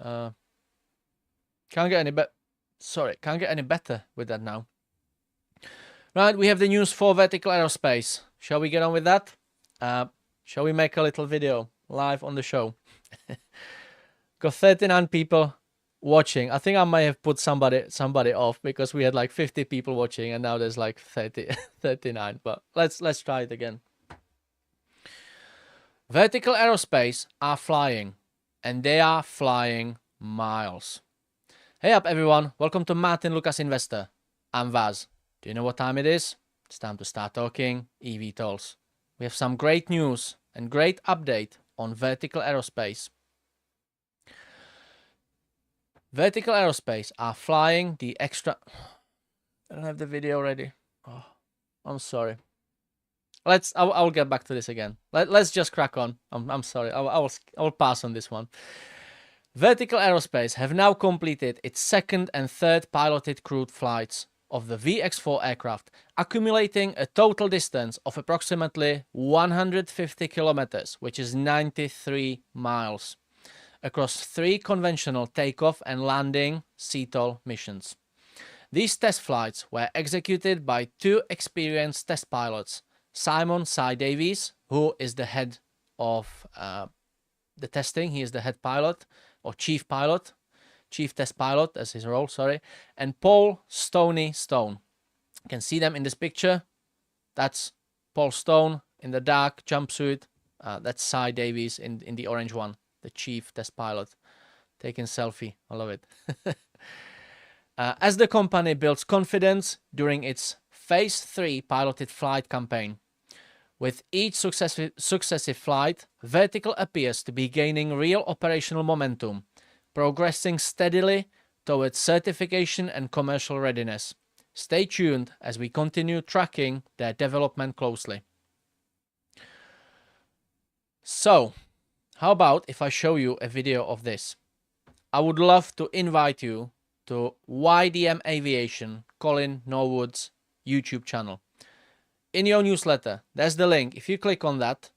can't get any better with that now. Right, we have the news for Vertical Aerospace. Shall we get on with that? Shall we make a little video live on the show? Got 39 people watching. I think I may have put somebody off because we had like 50 people watching and now there's like 39. But let's try it again. Vertical Aerospace are flying, and they are flying miles. Hey up everyone, welcome to Martyn Lucas Investor. I'm Vaz. Do you know what time it is? It's time to start talking eVTOLs. We have some great news and great update on Vertical Aerospace. Vertical Aerospace are flying the extra... I don't have the video ready. Oh, I'm sorry. I'll get back to this again. Let's just crack on. I'm sorry. I'll pass on this one. Vertical Aerospace have now completed its second and third piloted crewed flights of the VX4 aircraft, accumulating a total distance of approximately 150 kilometers, which is 93 miles, across 3 conventional takeoff and landing CTOL missions. These test flights were executed by 2 experienced test pilots, Simon Cy Davies, who is the head of the testing. He is the head pilot or chief test pilot as his role, sorry, and Paul Stoney Stone. You can see them in this picture. That's Paul Stone in the dark jumpsuit. That's Cy Davies in the orange one, the chief test pilot. Taking selfie. I love it. As the company builds confidence during its Phase 3 piloted flight campaign. With each successive flight, Vertical appears to be gaining real operational momentum, progressing steadily towards certification and commercial readiness. Stay tuned as we continue tracking their development closely. So, how about if I show you a video of this? I would love to invite you to YDM Aviation, Colin Norwood's YouTube channel. In your newsletter, there's the link. If you click on that,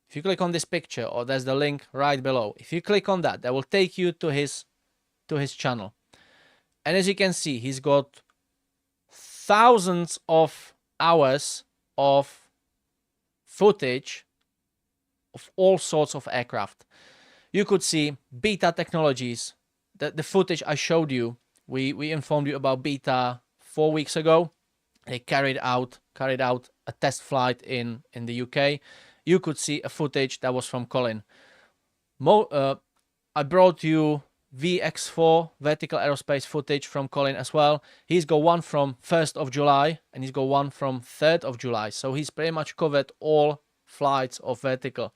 if you click on this picture, or there's the link right below. If you click on that, that will take you to his channel. And as you can see, he's got thousands of hours of footage of all sorts of aircraft. You could see Beta Technologies, the footage I showed you. We informed you about Beta 4 weeks ago. They carried out a test flight in the UK. You could see a footage that was from Colin. I brought you VX4 Vertical Aerospace footage from Colin as well. He's got one from 1st of July and he's got one from 3rd of July. So he's pretty much covered all flights of Vertical.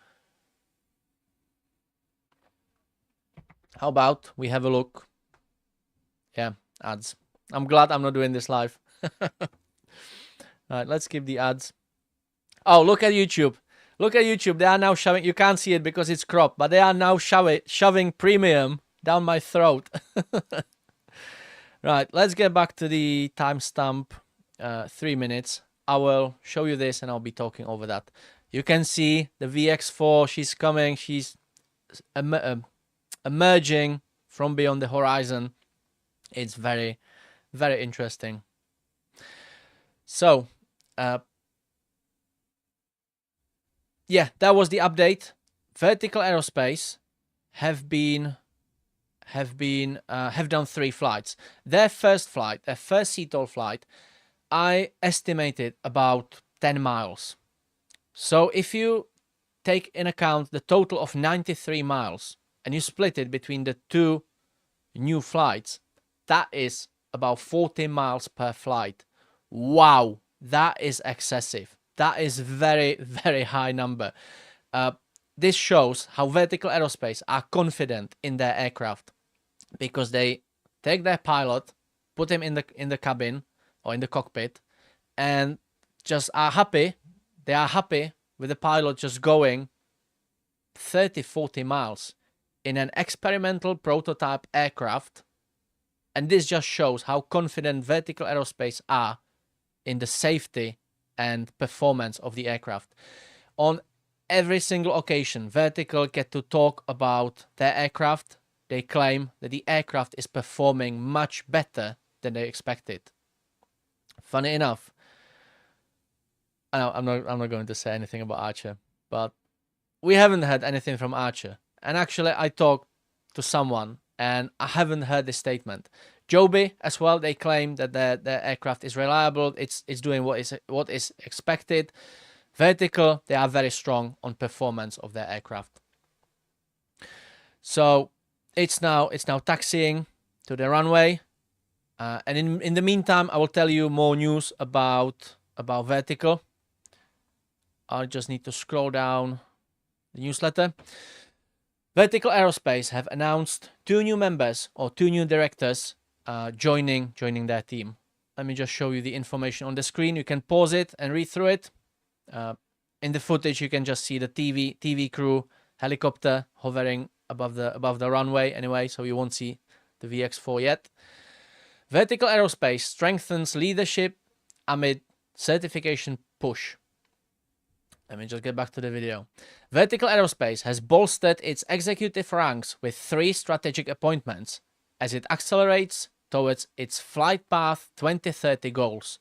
How about we have a look? Yeah, ads. I'm glad I'm not doing this live. Alright, let's skip the ads. Oh, look at YouTube. Look at YouTube. They are now shoving... You can't see it because it's cropped, but they are now shoving premium down my throat. Right, let's get back to the timestamp. 3 minutes. I will show you this and I'll be talking over that. You can see the VX4. She's coming. She's emerging from beyond the horizon. It's very, very interesting. So, yeah, that was the update. Vertical Aerospace have done 3 flights. Their first flight, their first CTOL flight, I estimated about 10 miles. So if you take in account the total of 93 miles and you split it between the two new flights, that is about 40 miles per flight. Wow, that is excessive. That is very, very high number. This shows how Vertical Aerospace are confident in their aircraft, because they take their pilot, put him in the cabin or in the cockpit, and just are happy. They are happy with the pilot just going 30-40 miles in an experimental prototype aircraft. And this just shows how confident Vertical Aerospace are in the safety and performance of the aircraft. On every single occasion, Vertical get to talk about their aircraft. They claim that the aircraft is performing much better than they expected. Funny enough, I'm not going to say anything about Achr, but we haven't heard anything from Achr. And actually, I talked to someone, and I haven't heard this statement. Joby as well, they claim that their aircraft is reliable. It's doing what is expected. Vertical, they are very strong on performance of their aircraft. So it's now taxiing to the runway, and in the meantime, I will tell you more news about Vertical. I just need to scroll down the newsletter. Vertical Aerospace have announced 2 new members or 2 new directors joining their team. Let me just show you the information on the screen. You can pause it and read through it. In the footage, you can just see the TV crew helicopter hovering above the runway anyway, so you won't see the VX4 yet. Vertical Aerospace strengthens leadership amid certification push. Let me just get back to the video. Vertical Aerospace has bolstered its executive ranks with 3 strategic appointments as it accelerates towards its Flight Path 2030 goals.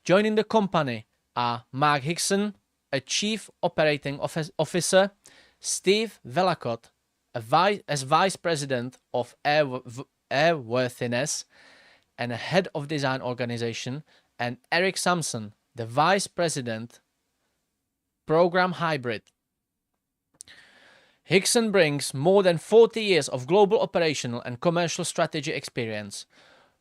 Joining the company are Mark Hickson, a Chief Operating Officer, Steve Velacott, as Vice President of Airworthiness and a Head of Design Organization, and Eric Sampson, the Vice President Program Hybrid. Hickson brings more than 40 years of global operational and commercial strategy experience,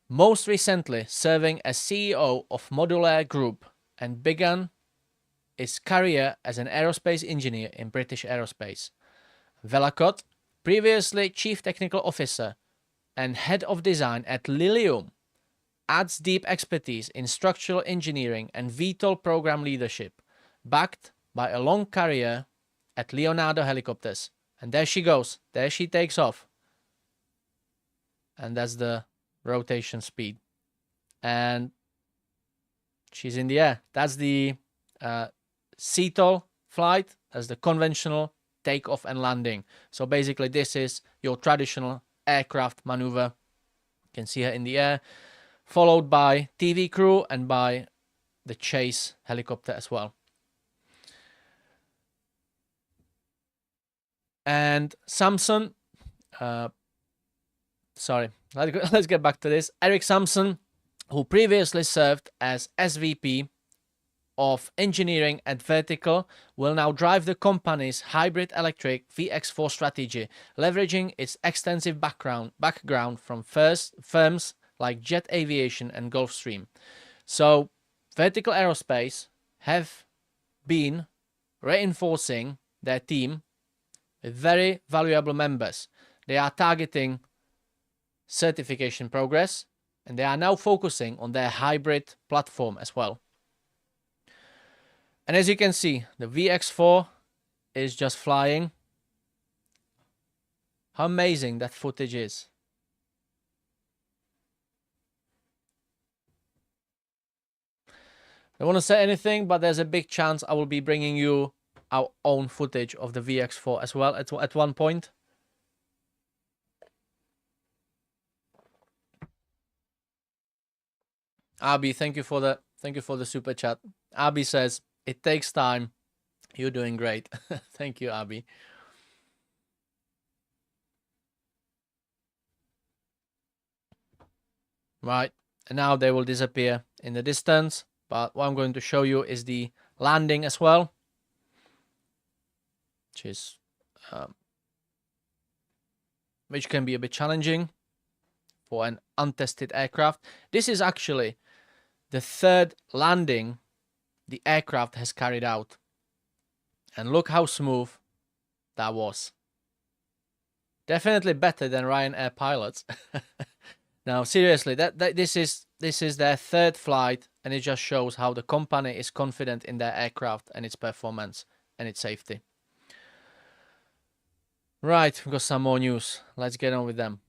most recently serving as CEO of Modular Group, and began his career as an aerospace engineer in British Aerospace. Velacott, previously Chief Technical Officer and Head of Design at Lilium, adds deep expertise in structural engineering and VTOL program leadership, backed by a long career at Leonardo Helicopters. And there she goes. There she takes off. And that's the rotation speed. And she's in the air. That's the CTOL flight. That's the conventional takeoff and landing. So basically this is your traditional aircraft maneuver. You can see her in the air, followed by TV crew and by the chase helicopter as well. And Sampson, let's get back to this. Eric Sampson, who previously served as SVP of engineering at Vertical, will now drive the company's hybrid electric VX4 strategy, leveraging its extensive background from firms like Jet Aviation and Gulfstream. So Vertical Aerospace have been reinforcing their team with very valuable members. They are targeting certification progress, and they are now focusing on their hybrid platform as well. And as you can see, the VX4 is just flying. How amazing that footage is. I don't want to say anything, but there's a big chance I will be bringing you our own footage of the VX4 as well at one point. Abby, thank you for the super chat. Abby says it takes time. You're doing great. Thank you, Abby. Right, and now they will disappear in the distance. But what I'm going to show you is the landing as well. which can be a bit challenging for an untested aircraft. This is actually the third landing the aircraft has carried out. And look how smooth that was. Definitely better than Ryanair pilots. Now, seriously, this is their third flight, and it just shows how the company is confident in their aircraft and its performance and its safety. Right, we've got some more news. Let's get on with them.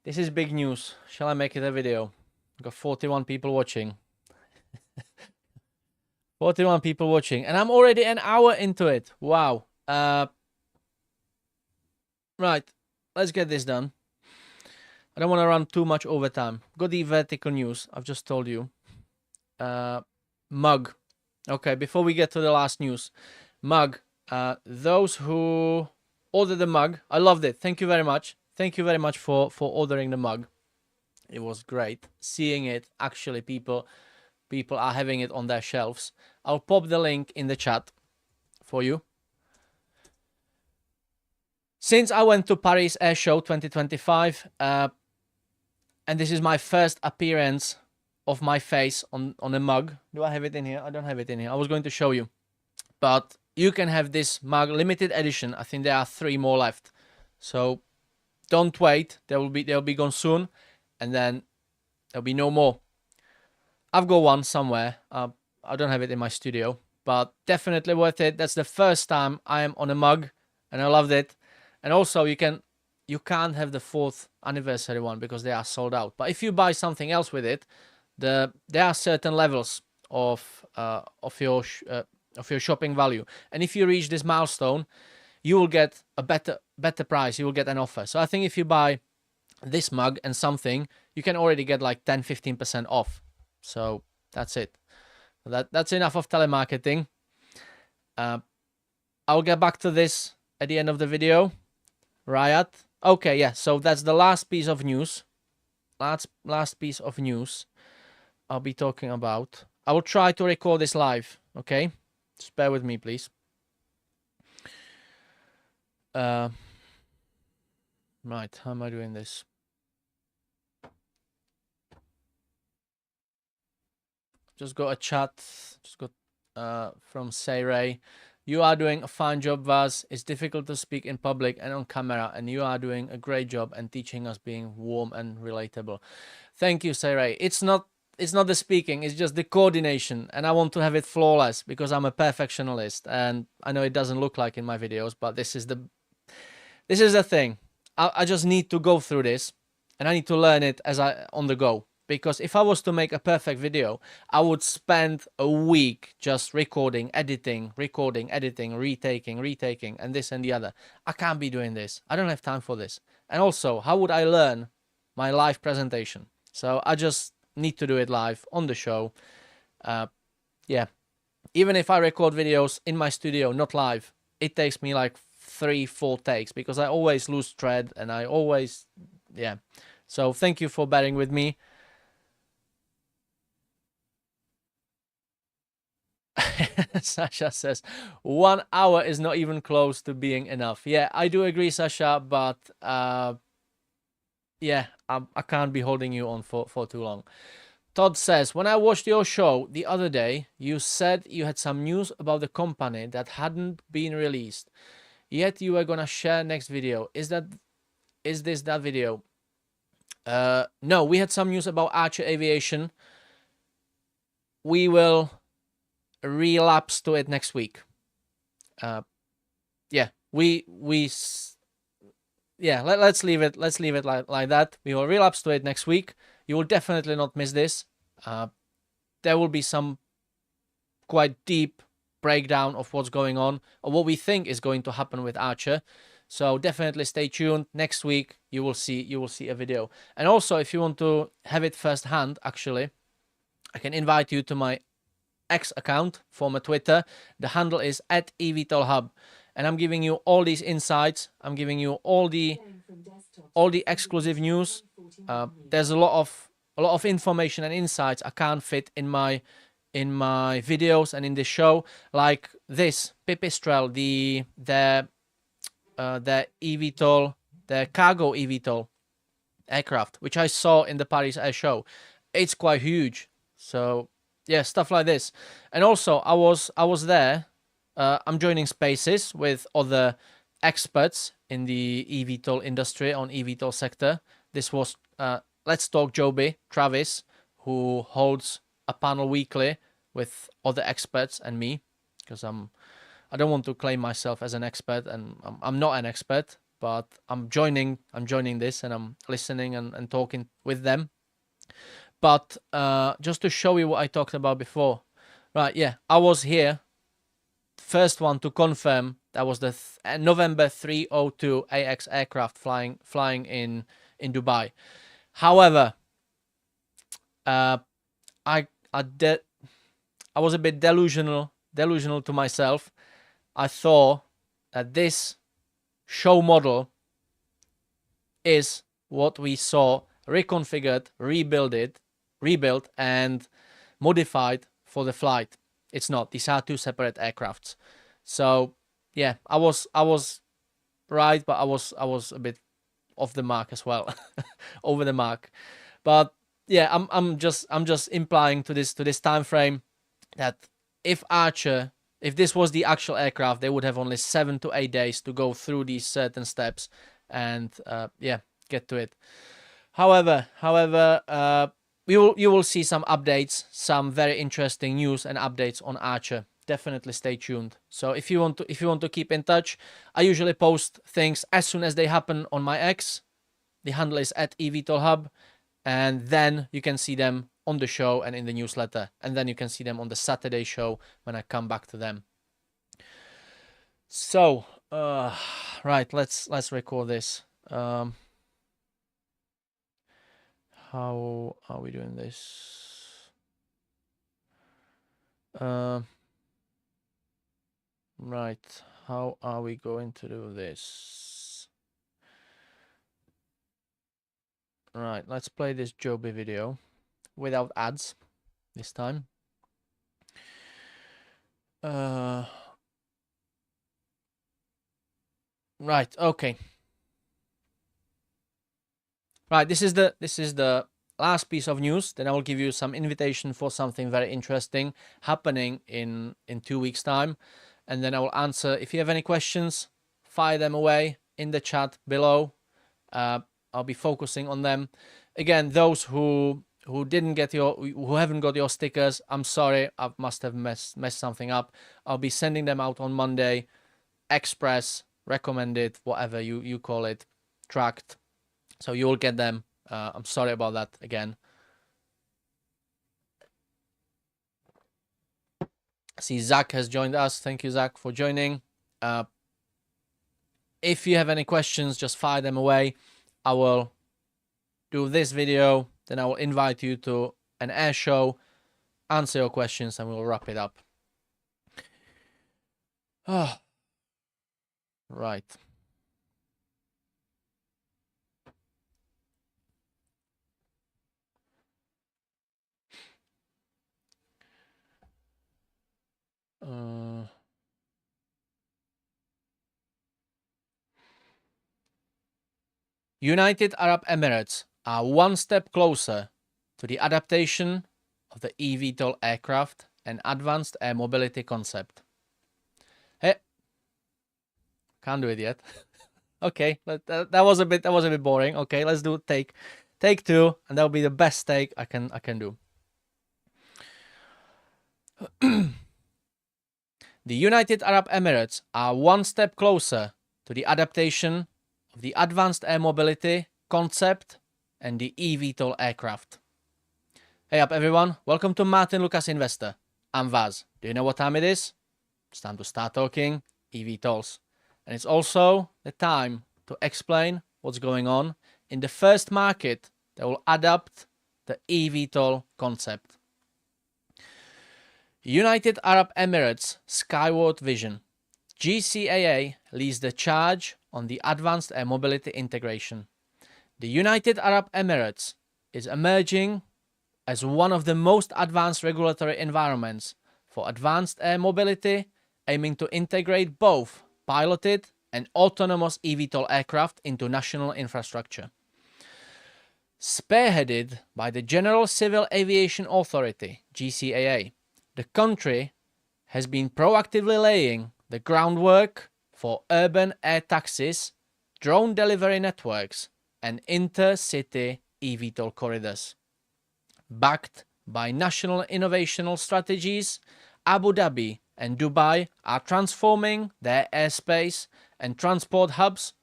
This is big news. Shall I make it a video? I've got 41 people watching. 41 people watching, and I'm already an hour into it. Wow. Right, let's get this done. I don't want to run too much overtime. Got the vertical news, I've just told you. Mug. Okay, before we get to the last news. Mug. Those who ordered the mug, I loved it. Thank you very much. Thank you very much for ordering the mug. It was great seeing it. Actually, people are having it on their shelves. I'll pop the link in the chat for you. Since I went to Paris Air Show 2025, and this is my first appearance of my face on a mug. Do I have it in here? I don't have it in here. I was going to show you. But you can have this mug, limited edition. I think there are 3 more left. So don't wait. They'll be gone soon. And then there'll be no more. I've got one somewhere. I don't have it in my studio. But definitely worth it. That's the first time I am on a mug. And I loved it. And also you can't have the 4th anniversary one because they are sold out. But if you buy something else with it, there are certain levels of your shopping value. And if you reach this milestone, you will get a better price. You will get an offer. So I think if you buy this mug and something, you can already get like 10-15% off. So that's it. That's enough of telemarketing. I'll get back to this at the end of the video. Riot. Okay, yeah, so that's the last piece of news. Last piece of news I'll be talking about. I will try to record this live, okay? Just bear with me, please. Right, how am I doing this? Just got a chat. Just got from Sayray. You are doing a fine job, Vaz. It's difficult to speak in public and on camera, and you are doing a great job and teaching us being warm and relatable. Thank you, Sayray. It's not the speaking, it's just the coordination, and I want to have it flawless because I'm a perfectionist, and I know it doesn't look like in my videos, but this is the thing. I just need to go through this, and I need to learn it on the go. Because if I was to make a perfect video, I would spend a week just recording, editing, retaking, and this and the other. I can't be doing this. I don't have time for this. And also, how would I learn my live presentation? So I just need to do it live on the show. Yeah. Even if I record videos in my studio, not live, it takes me like 3-4 takes because I always lose thread and I always, yeah. So thank you for bearing with me. Sasha says 1 hour is not even close to being enough. Yeah, I do agree, Sasha, but yeah, I can't be holding you on for too long. Todd says, when I watched your show the other day, you said you had some news about the company that hadn't been released, yet you were gonna share next video. Is this that video? No, we had some news about Joby Aviation. We will relapse to it next week. Yeah, let's leave it like that. We will relapse to it next week. You will definitely not miss this. There will be some quite deep breakdown of what's going on or what we think is going to happen with Achr. So definitely stay tuned. Next week you will see a video. And also, if you want to have it firsthand, actually, I can invite you to my X account, former Twitter. The handle is @eVTOLHub, and I'm giving you all these insights. I'm giving you all the exclusive news. There's a lot of information and insights I can't fit in my in my videos and in the show, like this Pipistrel, the eVTOL, the cargo eVTOL aircraft, which I saw in the Paris Air Show. It's quite huge. So yeah, stuff like this. And also I was there. I'm joining spaces with other experts in the eVTOL industry, on eVTOL sector. This was Let's Talk Joby, Travis, who holds a panel weekly with other experts and me, because I don't want to claim myself as an expert, and I'm not an expert, but I'm joining this, and I'm listening and talking with them. But just to show you what I talked about before, right? Yeah, I was here, first one to confirm. That was the November 302 AX aircraft flying in Dubai. However, I was a bit delusional to myself. I thought that this show model is what we saw reconfigured, rebuilt and modified for the flight. It's not. These are two separate aircrafts. So yeah, I was right, but I was a bit off the mark as well, over the mark. But yeah, I'm just implying to this time frame that if this was the actual aircraft, they would have only 7 to 8 days to go through these certain steps and yeah, get to it. However, you will see some updates, some very interesting news and updates on Archer. Definitely stay tuned. So if you want to keep in touch, I usually post things as soon as they happen on my X. The handle is at eVTOLHub, and then you can see them on the show and in the newsletter, and then you can see them on the Saturday show when I come back to them. So right, let's record this. How are we doing this? Right, how are we going to do this? Right, let's play this Joby video without ads this time. Right, okay. Right, this is the last piece of news. Then I will give you some invitation for something very interesting happening in 2 weeks time, and then I will answer. If you have any questions, fire them away in the chat below. I'll be focusing on them. Again, those who haven't got your stickers, I'm sorry, I must have messed something up. I'll be sending them out on Monday, express, recommended, whatever you call it, tracked. So you'll get them. I'm sorry about that again. See, Zach has joined us. Thank you, Zach, for joining. If you have any questions, just fire them away. I will do this video, then I will invite you to an air show, answer your questions, and we'll wrap it up. Oh, right. United Arab Emirates are one step closer to the adaptation of the eVTOL aircraft and advanced air mobility concept. Hey, can't do it yet. Okay, that was a bit boring. Okay, let's do take 2, and that'll be the best take I can do. The United Arab Emirates are one step closer to the adaptation of the advanced air mobility concept and the eVTOL aircraft. Hey up everyone, welcome to Martyn Lucas Investor. I'm Vaz. Do you know what time it is? It's time to start talking eVTOLs. And it's also the time to explain what's going on in the first market that will adapt the eVTOL concept. United Arab Emirates Skyward Vision. GCAA leads the charge on the advanced air mobility integration. The United Arab Emirates is emerging as one of the most advanced regulatory environments for advanced air mobility, aiming to integrate both piloted and autonomous eVTOL aircraft into national infrastructure. Spearheaded by the General Civil Aviation Authority, GCAA, the country has been proactively laying the groundwork for urban air taxis, drone delivery networks, and intercity eVTOL corridors. Backed by national innovational strategies, Abu Dhabi and Dubai are transforming their airspace and transport hubs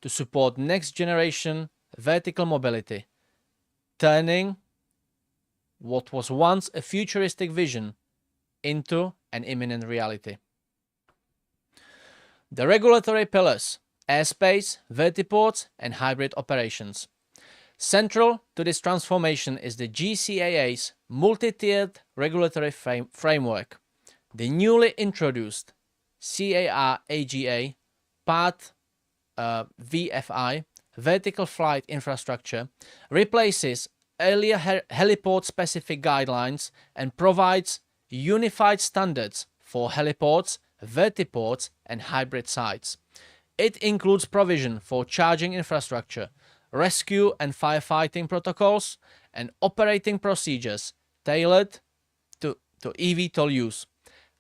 to support next-generation vertical mobility, turning what was once a futuristic vision into an imminent reality. The regulatory pillars: airspace, vertiports, and hybrid operations. Central to this transformation is the GCAA's multi-tiered regulatory framework. The newly introduced CAR-AGA Part VFI, Vertical Flight Infrastructure, replaces earlier heliport-specific guidelines and provides unified standards for heliports, vertiports, and hybrid sites. It includes provision for charging infrastructure, rescue and firefighting protocols, and operating procedures tailored to eVTOL use.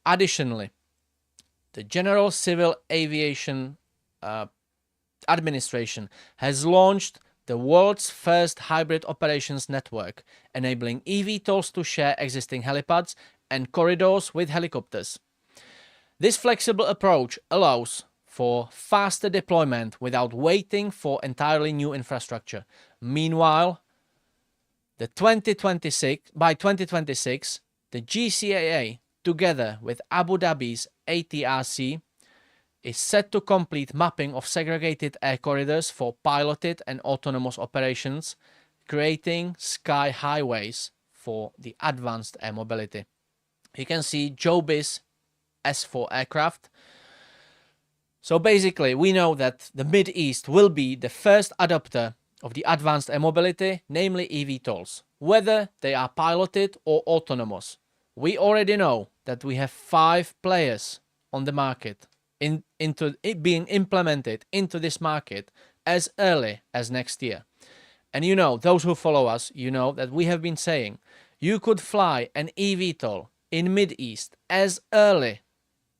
Additionally, the General Civil Aviation Administration has launched the world's first hybrid operations network, enabling eVTOLs to share existing helipads and corridors with helicopters. This flexible approach allows for faster deployment without waiting for entirely new infrastructure. Meanwhile, by 2026, the GCAA, together with Abu Dhabi's ATRC, is set to complete mapping of segregated air corridors for piloted and autonomous operations, creating sky highways for the advanced air mobility. You can see Joby's S4 aircraft. So basically, we know that the Mid East will be the first adopter of the advanced air mobility, namely eVTOLs, whether they are piloted or autonomous. We already know that we have 5 players on the market into it being implemented into this market as early as next year. And you know, those who follow us, you know that we have been saying you could fly an eVTOL in Mid East as early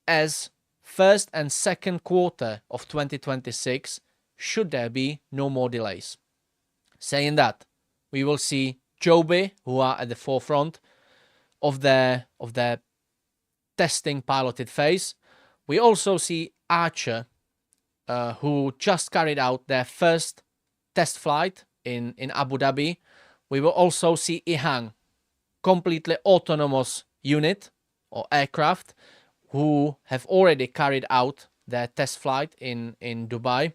as first and second quarter of 2026, should there be no more delays. Saying that, we will see Joby, who are at the forefront of their testing piloted phase. We also see Achr, who just carried out their first test flight in Abu Dhabi. We will also see EHang, completely autonomous unit or aircraft, who have already carried out their test flight in Dubai.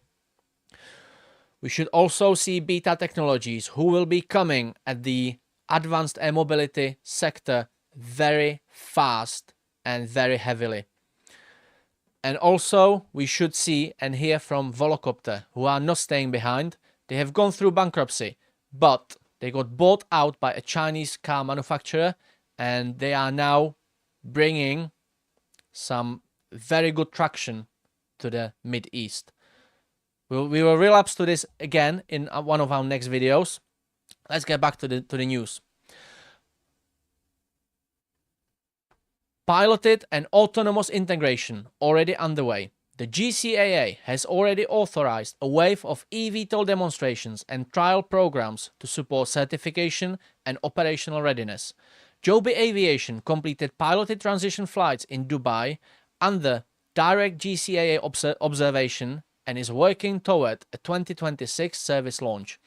We should also see Beta Technologies, who will be coming at the advanced air mobility sector very fast and very heavily. And also, we should see and hear from Volocopter, who are not staying behind. They have gone through bankruptcy, but they got bought out by a Chinese car manufacturer, and they are now bringing some very good traction to the Mid East. We will relapse to this again in one of our next videos. Let's get back to the news. Piloted and autonomous integration already underway. The GCAA has already authorized a wave of eVTOL demonstrations and trial programs to support certification and operational readiness. Joby Aviation completed piloted transition flights in Dubai under direct GCAA observation and is working toward a 2026 service launch.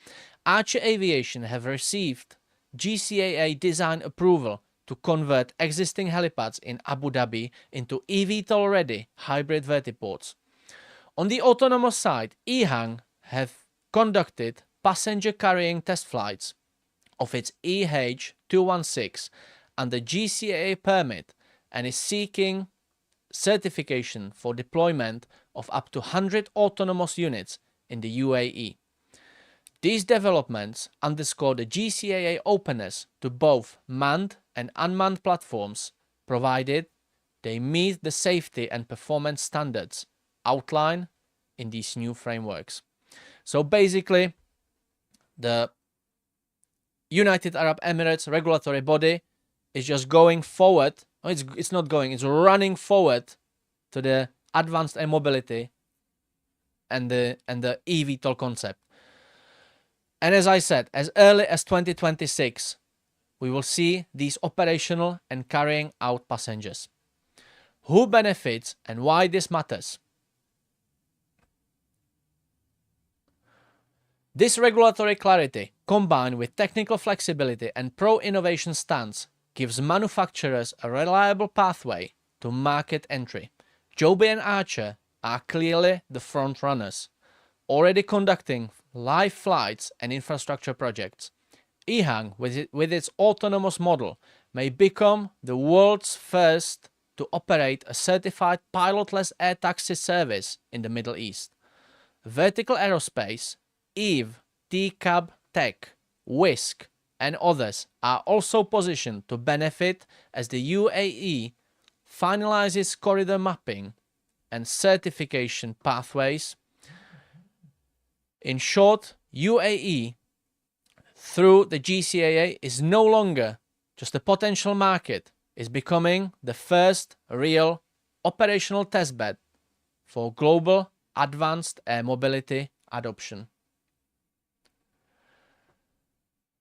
Achr Aviation have received GCAA design approval to convert existing helipads in Abu Dhabi into eVTOL-ready hybrid vertiports. On the autonomous side, EHang have conducted passenger-carrying test flights of its EH216 under GCAA permit and is seeking certification for deployment of up to 100 autonomous units in the UAE. These developments underscore the GCAA openness to both manned and unmanned platforms, provided they meet the safety and performance standards outlined in these new frameworks. So basically, the United Arab Emirates regulatory body is just going forward. It's not going, it's running forward to the advanced air mobility and the eVTOL concept. And as I said, as early as 2026, we will see these operational and carrying out passengers. Who benefits and why this matters? This regulatory clarity, combined with technical flexibility and pro-innovation stance, gives manufacturers a reliable pathway to market entry. Joby and achr are clearly the front runners, already conducting live flights and infrastructure projects. EHang, with its autonomous model, may become the world's first to operate a certified pilotless air taxi service in the Middle East. Vertical Aerospace, Eve, TCAB Tech, Whisk, and others are also positioned to benefit as the UAE finalizes corridor mapping and certification pathways. In short, UAE, through the GCAA, is no longer just a potential market, is becoming the first real operational testbed for global advanced air mobility adoption.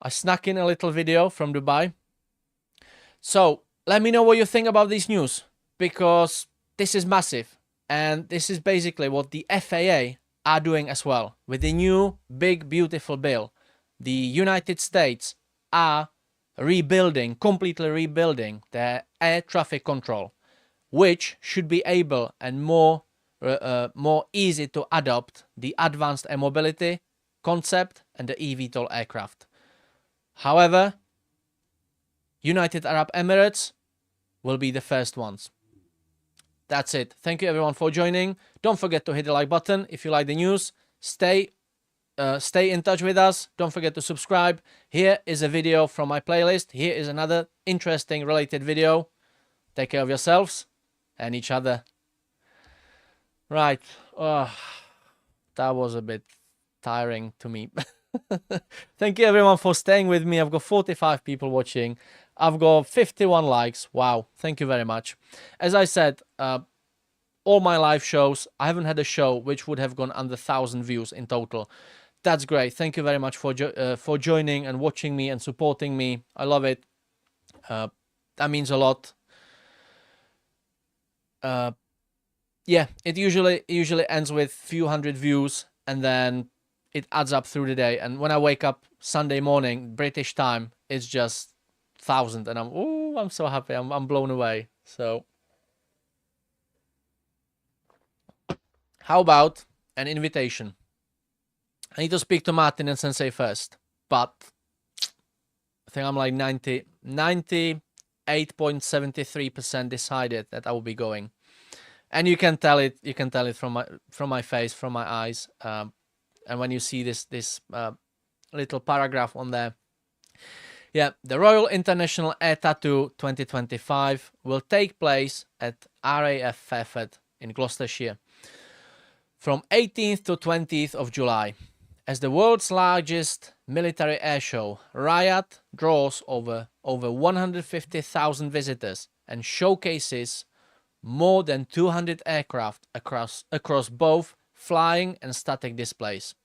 I snuck in a little video from Dubai. So let me know what you think about this news, because this is massive. And this is basically what the FAA are doing as well. With the new big beautiful bill, the United States are completely rebuilding their air traffic control, which should be able and more easy to adopt the advanced air mobility concept and the eVTOL aircraft. However, United Arab Emirates will be the first ones. That's it. Thank you everyone for joining. Don't forget to hit the like button if you like the news. Stay in touch with us. Don't forget to subscribe. Here is a video from my playlist. Here is another interesting related video. Take care of yourselves and each other. Right. Oh, that was a bit tiring to me. Thank you everyone for staying with me. I've got 45 people watching. I've got 51 likes. Wow. Thank you very much. As I said, all my live shows, I haven't had a show which would have gone under 1,000 views in total. That's great. Thank you very much for joining and watching me and supporting me. I love it. That means a lot. Yeah, it usually ends with few hundred views, and then it adds up through the day. And when I wake up Sunday morning, British time, it's just 1,000, and I'm so happy. I'm blown away. So how about an invitation? I need to speak to Martyn and Sensei first, but I think I'm like 98.73% decided that I will be going. And you can tell it from my face, from my eyes, and when you see this little paragraph on there. Yeah, the Royal International Air Tattoo 2025 will take place at RAF Afoot in Gloucestershire from 18th to 20th of July. As the world's largest military air show, Riot draws over 150,000 visitors and showcases more than 200 aircraft across both flying and static displays.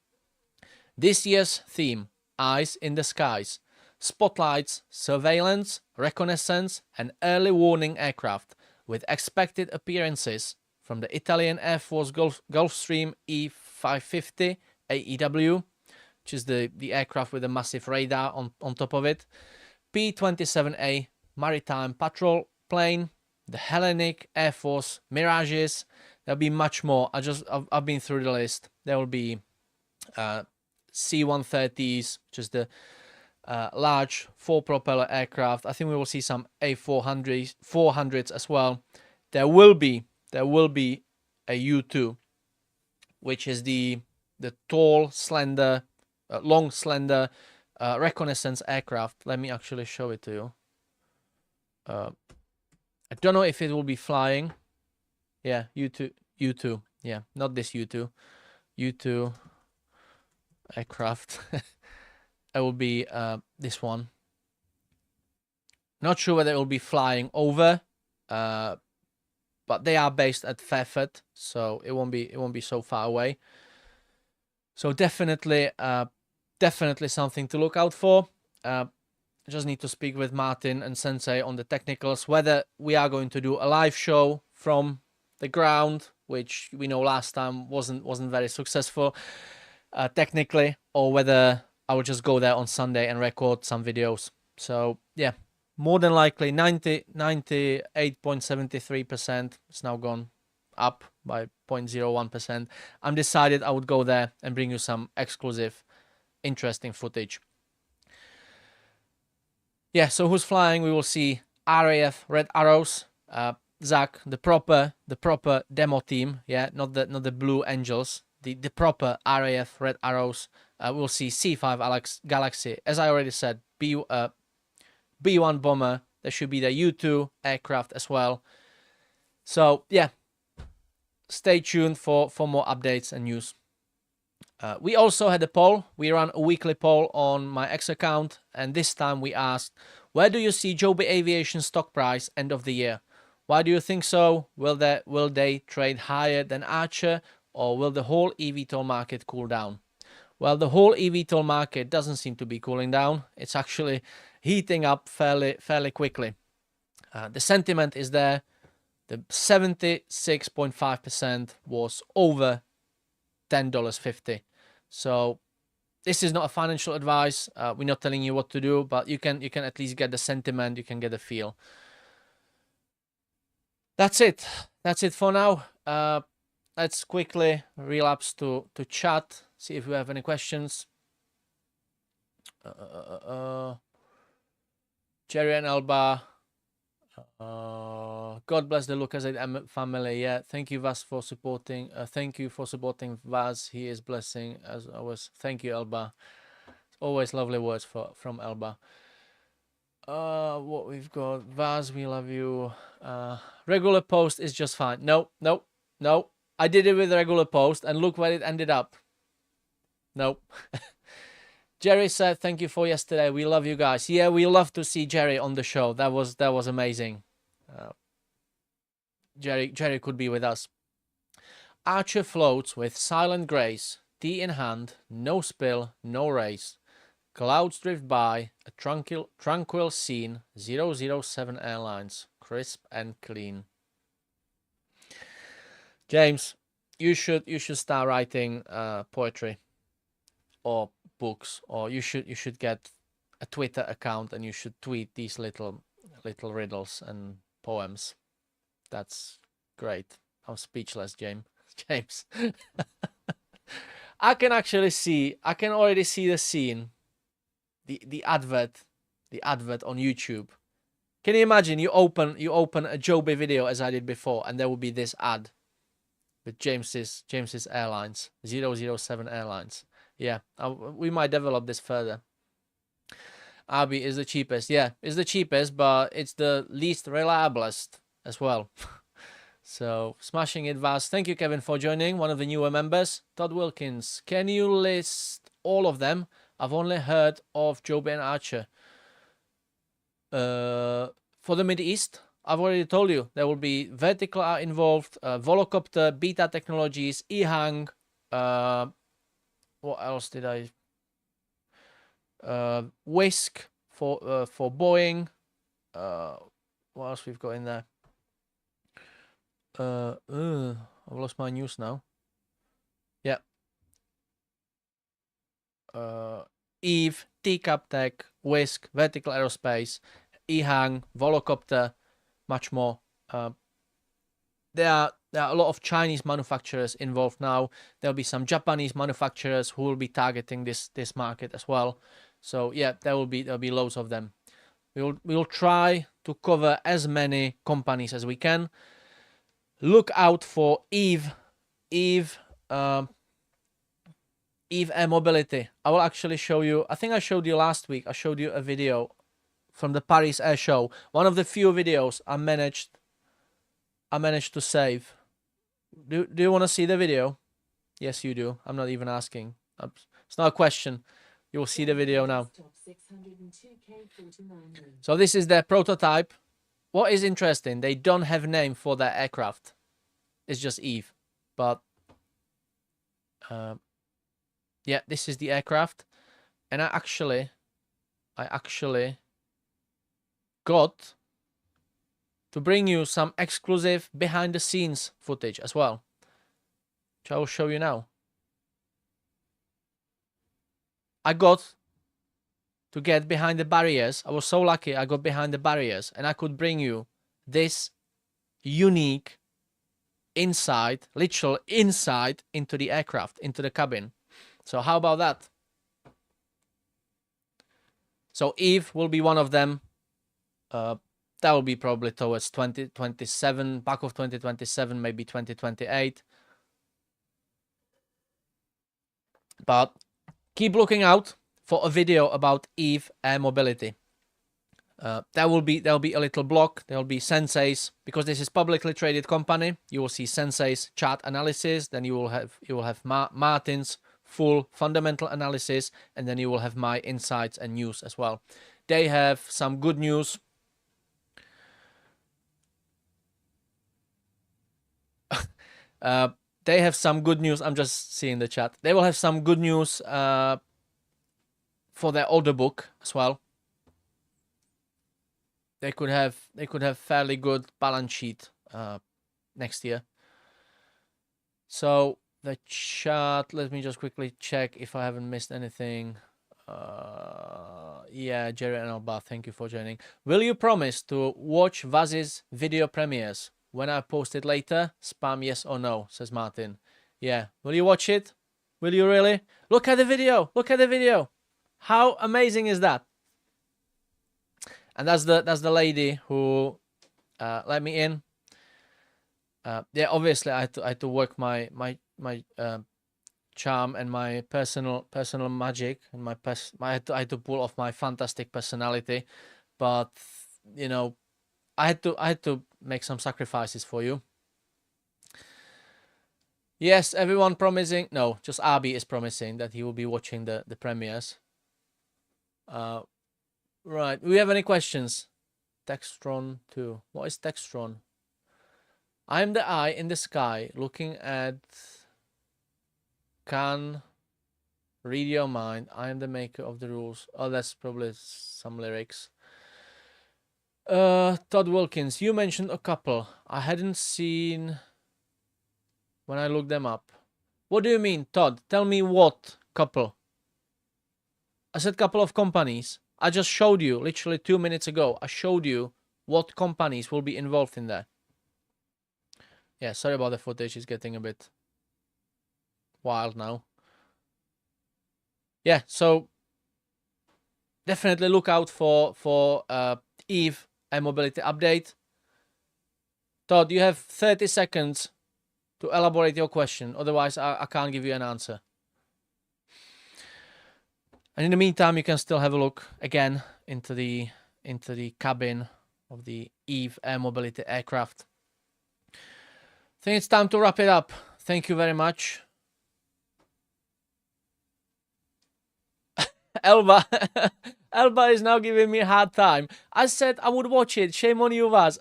This year's theme, Eyes in the Skies, spotlights surveillance, reconnaissance and early warning aircraft, with expected appearances from the Italian Air Force Gulfstream E550 AEW, which is the aircraft with a massive radar on top of it, P-27A maritime patrol plane, the Hellenic Air Force Mirages. There'll be much more. I've been through the list. There will be C-130s, which is the large four-propeller aircraft. I think we will see some A400s as well. There will be a U-2, which is the tall, slender long, slender reconnaissance aircraft. Let me actually show it to you. I don't know if it will be flying. Yeah, U2. Yeah, not this U2. U2 aircraft. It will be this one. Not sure whether it will be flying over, but they are based at Fairford, so it won't be so far away. So definitely something to look out for. I just need to speak with Martyn and Sensei on the technicals, whether we are going to do a live show from the ground, which we know last time wasn't very successful technically, or whether I will just go there on Sunday and record some videos. So yeah, more than likely 98.73%. It's now gone up by 0.01%. I'm decided I would go there and bring you some exclusive, interesting footage. Yeah, so who's flying? We will see RAF Red Arrows, Zach, the proper demo team. Yeah, not the Blue Angels. The proper RAF Red Arrows. We'll see C5 Galaxy. As I already said, B1 bomber. There should be the U2 aircraft as well. So yeah, stay tuned for more updates and news. We also had a poll. We ran a weekly poll on my X account, and this time we asked, where do you see Joby Aviation stock price end of the year? Why do you think so? Will they trade higher than Achr, or will the whole eVTOL market cool down? Well, the whole eVTOL market doesn't seem to be cooling down. It's actually heating up fairly quickly. The sentiment is there. The 76.5% was over $10.50. So this is not a financial advice. We're not telling you what to do, but you can at least get the sentiment. You can get a feel. That's it. That's it for now. Let's quickly relapse to chat. See if we have any questions. Jerry and Alba. God bless the Lucas family. Yeah, thank you, Vaz, for supporting. Thank you for supporting Vaz. He is blessing as always. Thank you, Alba. Always lovely words from Alba. What we've got, Vaz, we love you. Regular post is just fine. No. I did it with regular post, and look where it ended up. Nope. Jerry said, thank you for yesterday. We love you guys. Yeah, we love to see Jerry on the show. That was amazing. Jerry could be with us. Achr floats with silent grace, tea in hand, no spill, no race. Clouds drift by, a tranquil scene, 007 Airlines, crisp and clean. James, you should start writing poetry or books, or you should get a Twitter account and you should tweet these little riddles and poems. That's great. I'm speechless, James. I can already see the scene, the advert on YouTube. Can you imagine? You open a Joby video as I did before, and there will be this ad with James's Airlines, 007 Airlines. Yeah, we might develop this further. Abi is the cheapest. Yeah, it's the cheapest, but it's the least reliablest as well. So, smashing it, Vaz. Thank you, Kevin, for joining. One of the newer members. Todd Wilkins. Can you list all of them? I've only heard of Joby and Achr. For the Mid East, I've already told you. There will be Vertical are involved, Volocopter, Beta Technologies, EHang. What else did I... Whisk for Boeing. What else we've got in there? I've lost my news now. Yeah. Eve, TCAP Tech, Whisk, Vertical Aerospace, EHang, Volocopter, much more. There are a lot of Chinese manufacturers involved now. There'll be some Japanese manufacturers who will be targeting this market as well. So yeah, there'll be loads of them. We'll try to cover as many companies as we can. Look out for Eve Eve Air Mobility. I will actually show you. I think I showed you last week. I showed you a video from the Paris Air Show. One of the few videos I managed to save. Do you want to see the video? Yes, you do. I'm not even asking. It's not a question. You will see the video now. So this is their prototype. What is interesting, they don't have a name for their aircraft. It's just Eve. But yeah, this is the aircraft. And I actually got to bring you some exclusive behind the scenes footage as well, which I will show you now. I got to get behind the barriers. I was so lucky I got behind the barriers and I could bring you this unique inside, literal inside into the aircraft, into the cabin. So how about that? So Eve will be one of them. That will be probably towards 2027, back of 2027, maybe 2028. But keep looking out for a video about Eve Air Mobility. There will be a little block. There will be Sensei's, because this is publicly traded company. You will see Sensei's chart analysis. Then you will have Martyn's full fundamental analysis, and then you will have my insights and news as well. They have some good news. They have some good news. I'm just seeing the chat. They will have some good news for their order book as well. They could have fairly good balance sheet next year. So the chat, let me just quickly check if I haven't missed anything. Yeah, Jerry and Alba, thank you for joining. Will you promise to watch Vaz's video premieres when I post it later? Spam yes or no, says Martyn. Yeah, will you watch it? Will you really? Look at the video. Look at the video. How amazing is that? And that's the lady who let me in. Yeah, obviously I had to work my charm and my personal magic, and I had to pull off my fantastic personality, but you know, I had to make some sacrifices for you. Yes, everyone promising. No, just Abi is promising that he will be watching the premieres. Right. Do we have any questions? Textron 2. What is Textron? I am the eye in the sky looking at. Can read your mind. I am the maker of the rules. Oh, that's probably some lyrics. Todd Wilkins, you mentioned a couple. I hadn't seen when I looked them up. What do you mean, Todd? Tell me what couple. I said couple of companies. I just showed you, literally 2 minutes ago, I showed you what companies will be involved in there. Yeah, sorry about the footage. It's getting a bit wild now. Yeah, so definitely look out for Eve Air Mobility update. Todd, you have 30 seconds to elaborate your question. Otherwise, I can't give you an answer. And in the meantime, you can still have a look again into the cabin of the Eve Air Mobility aircraft. I think it's time to wrap it up. Thank you very much. Elba is now giving me a hard time. I said I would watch it. Shame on you, Vaz.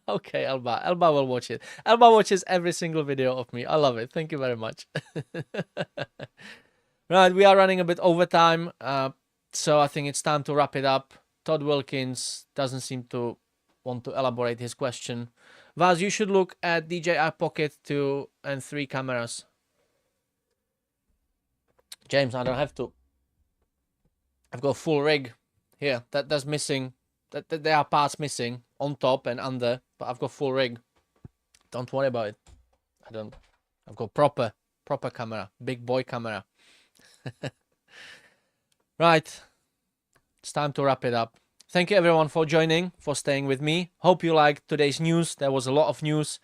Okay, Elba will watch it. Elba watches every single video of me. I love it. Thank you very much. Right, we are running a bit over time, so I think it's time to wrap it up. Todd Wilkins doesn't seem to want to elaborate his question. Vaz, you should look at DJI Pocket 2 and 3 cameras. James, I don't have to. I've got a full rig here. That's missing. There are parts missing on top and under, but I've got full rig. Don't worry about it. I've got proper camera, big boy camera. Right, it's time to wrap it up. Thank you everyone for joining, for staying with me. Hope you liked today's news. There was a lot of news.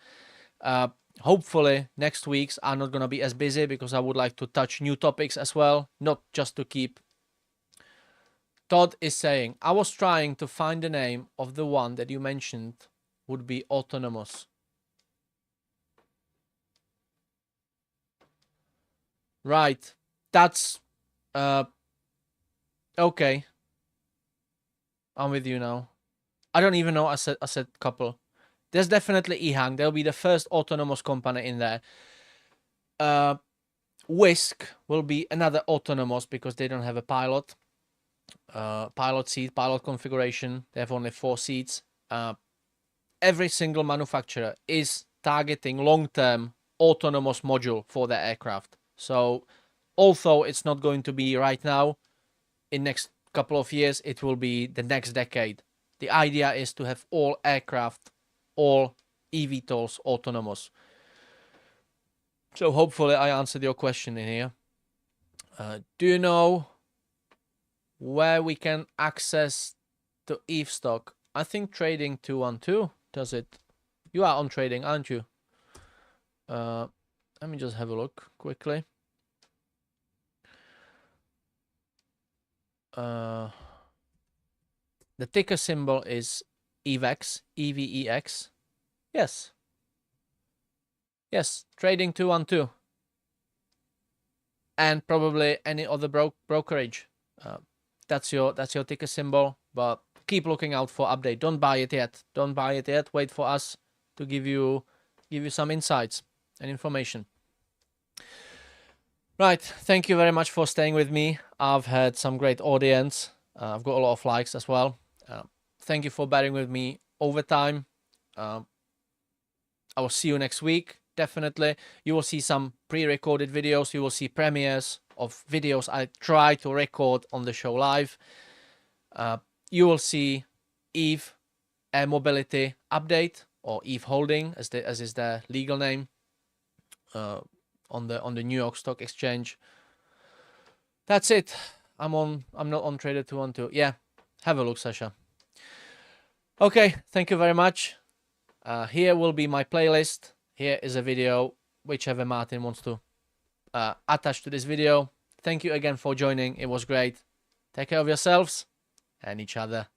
hopefully next weeks are not going to be as busy, because I would like to touch new topics as well, not just to keep. Todd is saying, I was trying to find the name of the one that you mentioned would be autonomous. Right. That's okay. I'm with you now. I don't even know. I said couple. There's definitely EHang. There'll be the first autonomous company in there. Whisk will be another autonomous, because they don't have a pilot. Pilot seat, pilot configuration. They have only 4 seats. Every single manufacturer is targeting long-term autonomous module for their aircraft. So although it's not going to be right now, in next couple of years, it will be the next decade. The idea is to have all aircraft, all eVTOLs autonomous. So hopefully I answered your question in here. Do you know where we can access the EVE stock? I think Trading 212 does it. You are on trading, aren't you? Let me just have a look quickly. The ticker symbol is EVEX, EVEX. Yes. Yes, Trading 212. And probably any other brokerage. That's your ticker symbol, but keep looking out for update. Don't buy it yet. Don't buy it yet. Wait for us to give you some insights and information. Right, thank you very much for staying with me. I've had some great audience. I've got a lot of likes as well. Thank you for bearing with me over time. I will see you next week, definitely. You will see some pre-recorded videos. You will see premieres of videos I try to record on the show live. You will see EVE Air Mobility Update, or EVE Holding, as is their legal name, on the New York Stock Exchange. That's it. I'm not on Trader 212. Yeah, have a look, Sasha. Okay, thank you very much. Here will be my playlist. Here is a video, whichever Martyn wants to attach to this video. Thank you again for joining. It was great. Take care of yourselves and each other.